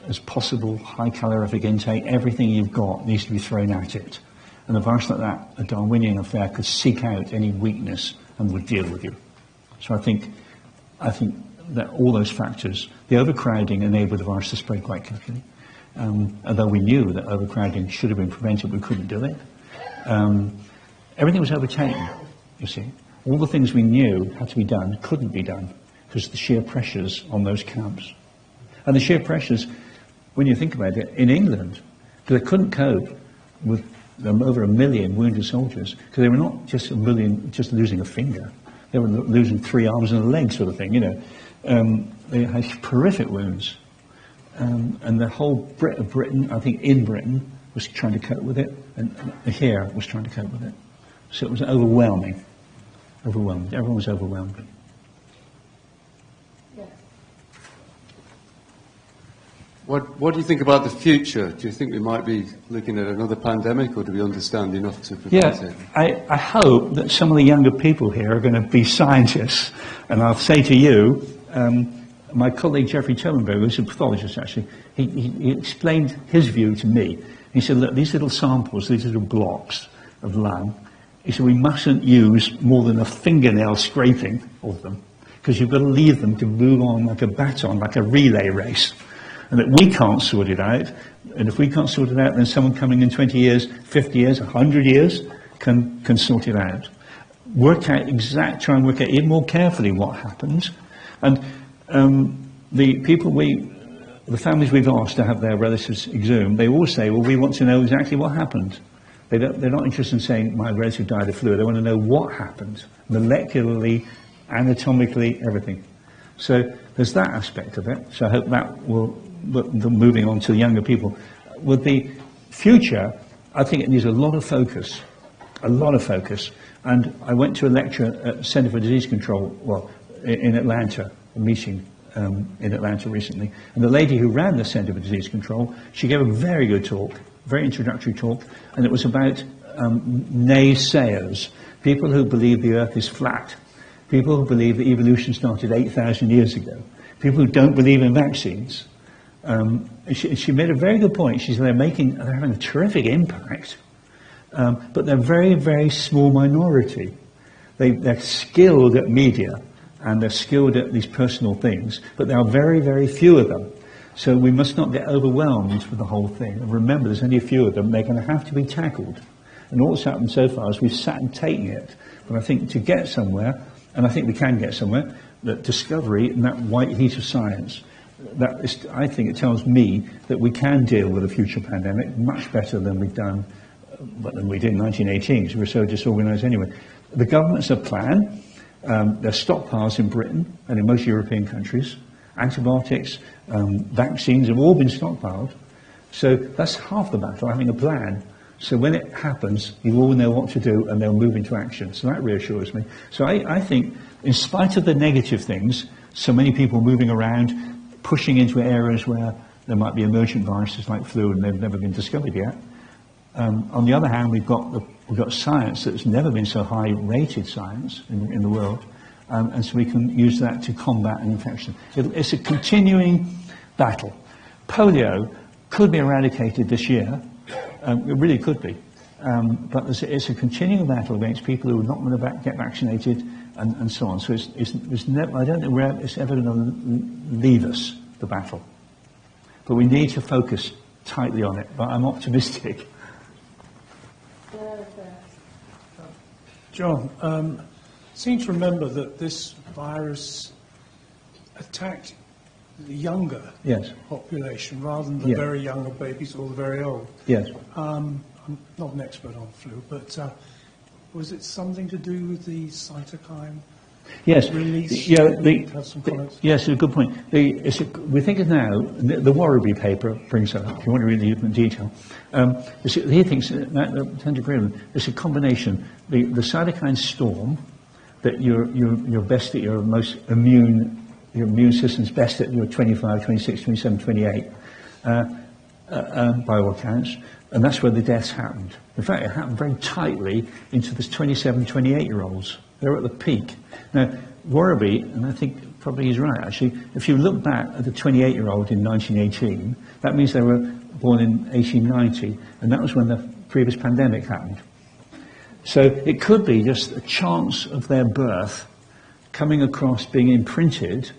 as possible, high calorific intake, everything you've got needs to be thrown at it. And a virus like that, a Darwinian affair, could seek out any weakness and would deal with you. So I think that all those factors, the overcrowding enabled the virus to spread quite quickly. Although we knew that overcrowding should have been prevented, we couldn't do it. Everything was overtaken, you see. All the things we knew had to be done couldn't be done because of the sheer pressures on those camps. And the sheer pressures, when you think about it, in England, because they couldn't cope with over 1 million wounded soldiers, because they were not just 1 million just losing a finger, they were losing 3 arms and a leg, sort of thing, They had horrific wounds. And the whole of Britain, I think in Britain, was trying to cope with it, and here was trying to cope with it. So it was overwhelming. Everyone was overwhelmed. What do you think about the future? Do you think we might be looking at another pandemic, or do we understand enough to prevent it? I hope that some of the younger people here are going to be scientists. And I'll say to you, my colleague Jeffrey Tomenberg, who's a pathologist actually, he explained his view to me. He said, look, these little samples, these little blocks of lung, he said, we mustn't use more than a fingernail scraping of them, because you've got to leave them to move on like a baton, like a relay race. And that we can't sort it out, and if we can't sort it out, then someone coming in 20 years, 50 years, 100 years can sort it out. Try and work out even more carefully what happens. And the families we've asked to have their relatives exhumed, they all say, well, we want to know exactly what happened. They're not interested in saying, my relative died of flu. They want to know what happened, molecularly, anatomically, everything. So there's that aspect of it. So I hope that will, moving on to the younger people. With the future, I think it needs a lot of focus. And I went to a lecture at the Centre for Disease Control, in Atlanta, a meeting in Atlanta recently. And the lady who ran the Centre for Disease Control, she gave a very good talk, very introductory talk, and it was about naysayers, people who believe the Earth is flat, people who believe that evolution started 8,000 years ago, people who don't believe in vaccines. She made a very good point. She said they're having a terrific impact, but they're very, very small minority. They're skilled at media, and they're skilled at these personal things, but there are very, very few of them. So we must not get overwhelmed with the whole thing. And remember, there's only a few of them. They're going to have to be tackled. And all that's happened so far is we've sat and taken it. But I think to get somewhere, and I think we can get somewhere, that discovery and that white heat of science, I think it tells me that we can deal with a future pandemic much better than we've done, than we did in 1918, because we were so disorganised anyway. The governments have planned. There are stockpiles in Britain and in most European countries. Antibiotics, vaccines have all been stockpiled. So that's half the battle, having a plan. So when it happens, you all know what to do and they'll move into action. So that reassures me. So I think, in spite of the negative things, so many people moving around, pushing into areas where there might be emergent viruses like flu and they've never been discovered yet. On the other hand, we've got science that's never been so high-rated science in the world. And so we can use that to combat an infection. It's a continuing battle. Polio could be eradicated this year. It really could be. But it's a continuing battle against people who are not going to get vaccinated and so on. So I don't know where it's ever going to leave us, the battle. But we need to focus tightly on it. But I'm optimistic. John, seem to remember that this virus attacked the younger population rather than the very younger babies or the very old. Yes. I'm not an expert on flu, but was it something to do with the cytokine release? Yes, it's a good point. We think of now, the Warraby paper brings up, if you want to read the in detail, he thinks, I tend to agree with him, it's a combination. The cytokine storm, that you're best at your most your immune system's best at your 25, 26, 27, 28, by all accounts, and that's where the deaths happened. In fact, it happened very tightly into this 27, 28-year-olds. They're at the peak. Now, Warraby, and I think probably he's right, actually, if you look back at the 28-year-old in 1918, that means they were born in 1890, and that was when the previous pandemic happened. So it could be just a chance of their birth coming across being imprinted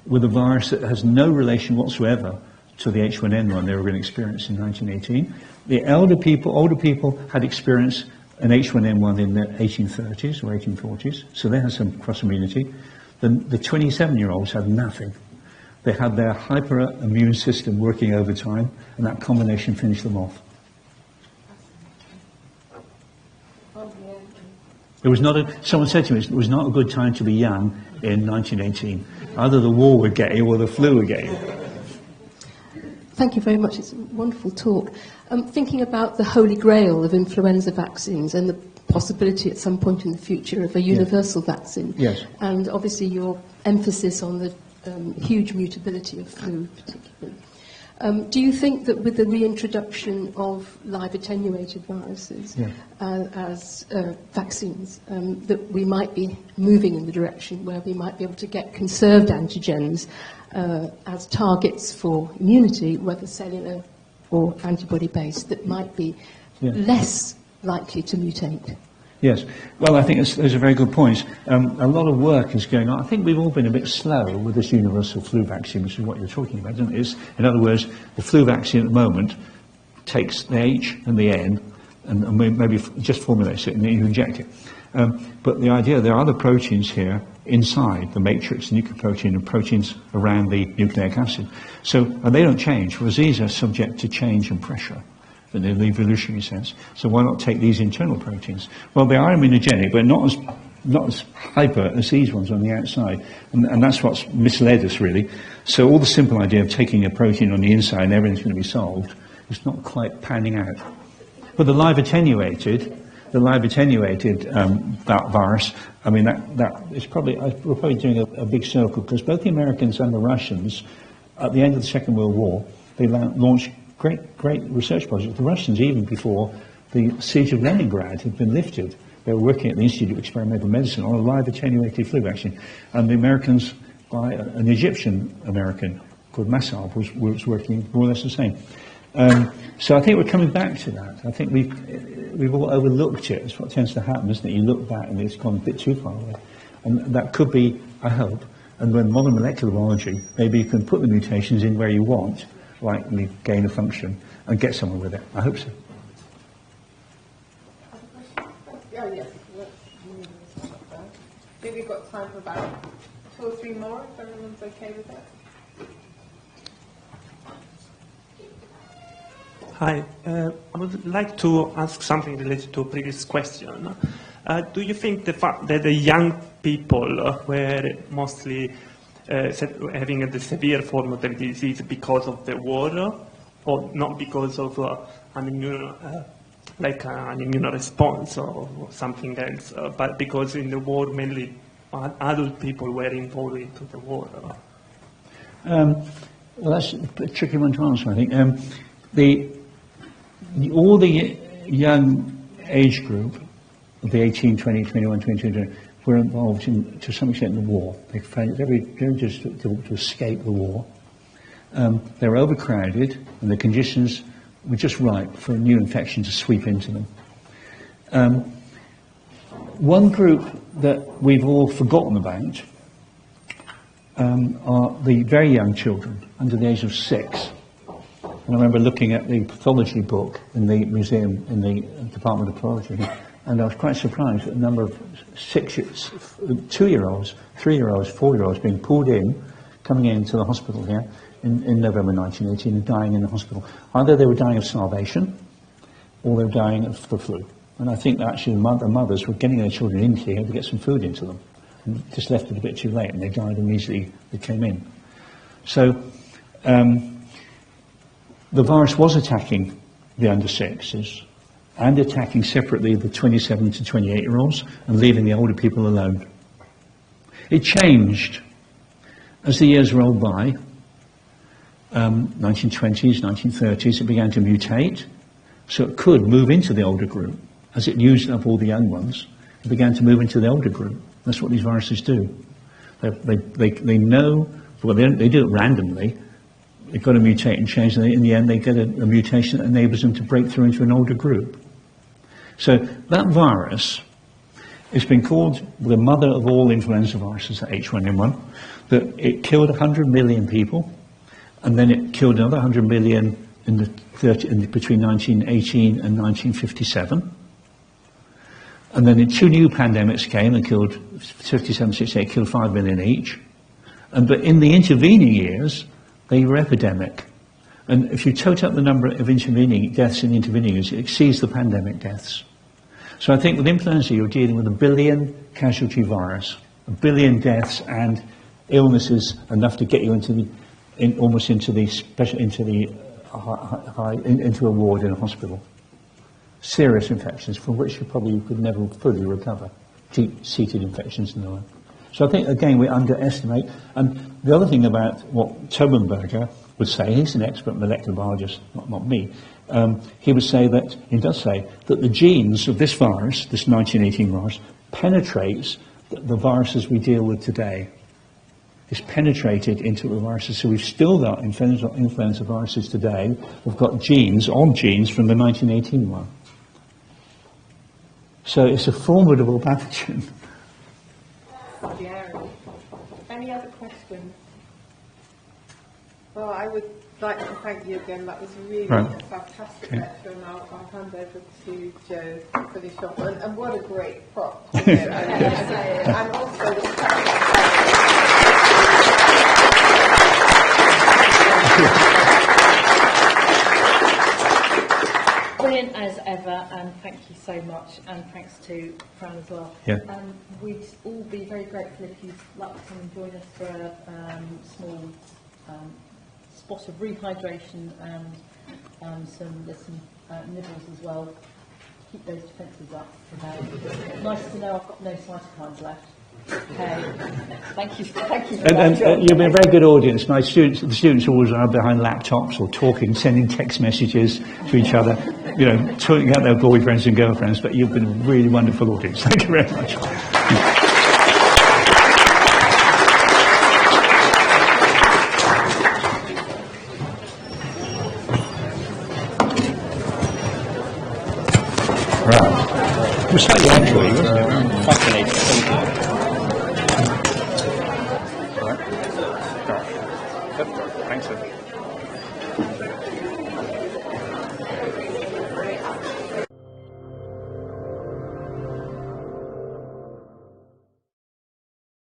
with a virus that has no relation whatsoever to the H1N1 they were going to experience in 1918. The older people had experienced an H1N1 in the 1830s or 1840s, so they had some cross-immunity. The 27-year-olds had nothing. They had their hyper-immune system working overtime, and that combination finished them off. Someone said to me, it was not a good time to be young in 1918. Either the war would get you or the flu would get you. Thank you very much. It's a wonderful talk. Thinking about the holy grail of influenza vaccines and the possibility at some point in the future of a universal vaccine. Yes. And obviously your emphasis on the huge mutability of flu particularly. Do you think that with the reintroduction of live attenuated viruses as vaccines, that we might be moving in the direction where we might be able to get conserved antigens as targets for immunity, whether cellular or antibody-based, that might be less likely to mutate? Yes. Well, I think those are very good points. A lot of work is going on. I think we've all been a bit slow with this universal flu vaccine, which is what you're talking about, isn't it? In other words, the flu vaccine at the moment takes the H and the N and maybe just formulates it and then you inject it. But the idea, there are other proteins here inside the matrix, nuclear protein, and proteins around the nucleic acid. And they don't change, whereas these are subject to change and pressure in the evolutionary sense. So why not take these internal proteins? Well, they are immunogenic, but not as hyper as these ones on the outside. And that's what's misled us, really. So all the simple idea of taking a protein on the inside and everything's going to be solved is not quite panning out. But the live attenuated virus, I mean, we're probably doing a big circle, because both the Americans and the Russians, at the end of the Second World War, they launched great research projects. The Russians, even before the siege of Leningrad had been lifted, they were working at the Institute of Experimental Medicine on a live attenuated flu vaccine. And the Americans, by an Egyptian American called Massab, was working more or less the same. So I think we're coming back to that. I think we've all overlooked it. It's what tends to happen, isn't it? You look back and it's gone a bit too far away. And that could be, I hope, And with modern molecular biology, maybe you can put the mutations in where you want, like the gain of function, and get somewhere with it. I hope so. Oh, yes. Maybe we've got time for about 2 or 3 more, if everyone's okay with that. Hi, I would like to ask something related to a previous question. Do you think the fact that the young people were mostly having the severe form of the disease because of the war, or not because of an immune response or something else, but because in the war mainly adult people were involved into the war? Well, that's a tricky one to answer, I think. All the young age group of the 18, 20, 21, 22, 20, were involved to some extent in the war. They found it very dangerous to escape the war. They were overcrowded, and the conditions were just right for a new infection to sweep into them. One group that we've all forgotten about are the very young children, under the age of 6. And I remember looking at the pathology book in the museum, in the Department of Pathology, and I was quite surprised at the number of 2-year-olds, 3-year-olds, 4-year-olds being pulled in, coming into the hospital here in November 1918 and dying in the hospital. Either they were dying of starvation, or they were dying of the flu. And I think that actually the mothers were getting their children in here to get some food into them, and just left it a bit too late, and they died immediately they came in. So, the virus was attacking the under 6s and attacking separately the 27 to 28-year-olds and leaving the older people alone. It changed as the years rolled by. 1920s, 1930s, it began to mutate, so it could move into the older group. As it used up all the young ones, it began to move into the older group. That's what these viruses do. They know, well, they do it randomly. They've got to mutate and change, and in the end they get a mutation that enables them to break through into an older group. So that virus has been called the mother of all influenza viruses, H1N1, that it killed 100 million people, and then it killed another 100 million between 1918 and 1957. And then 2 new pandemics came and killed 57, 68, killed 5 million each. But in the intervening years, they were epidemic. And if you total up the number of intervening deaths in the intervening years, it exceeds the pandemic deaths. So I think with influenza, you're dealing with a 1 billion casualty virus, 1 billion deaths and illnesses enough to get you into a ward in a hospital. Serious infections from which you probably could never fully recover. Deep-seated infections and the like. So I think, again, we underestimate. And the other thing about what Tobenberger would say, he's an expert molecular biologist, not me, he does say that the genes of this virus, this 1918 virus, penetrates the viruses we deal with today. It's penetrated into the viruses. So we've still got influenza viruses today. We've got odd genes from the 1918 one. So it's a formidable pathogen. Scary. Any other questions? Well, I would like to thank you again. That was really a fantastic lecture, and I'll hand over to Joe to finish off. And what a great prop. And also the Brilliant as ever, and thank you so much, and thanks to Fran as well. Yeah. We'd all be very grateful if you'd like to come and join us for a small spot of rehydration and some nibbles as well. Keep those defences up. Nice to know I've got no cytokines left. Okay. Thank you. And you've been a very good audience. The students always are behind laptops or talking, sending text messages to each other, talking about their boyfriends and girlfriends. But you've been a really wonderful audience. Thank you very much. Right. It was slightly echoey, wasn't it? Fascinating.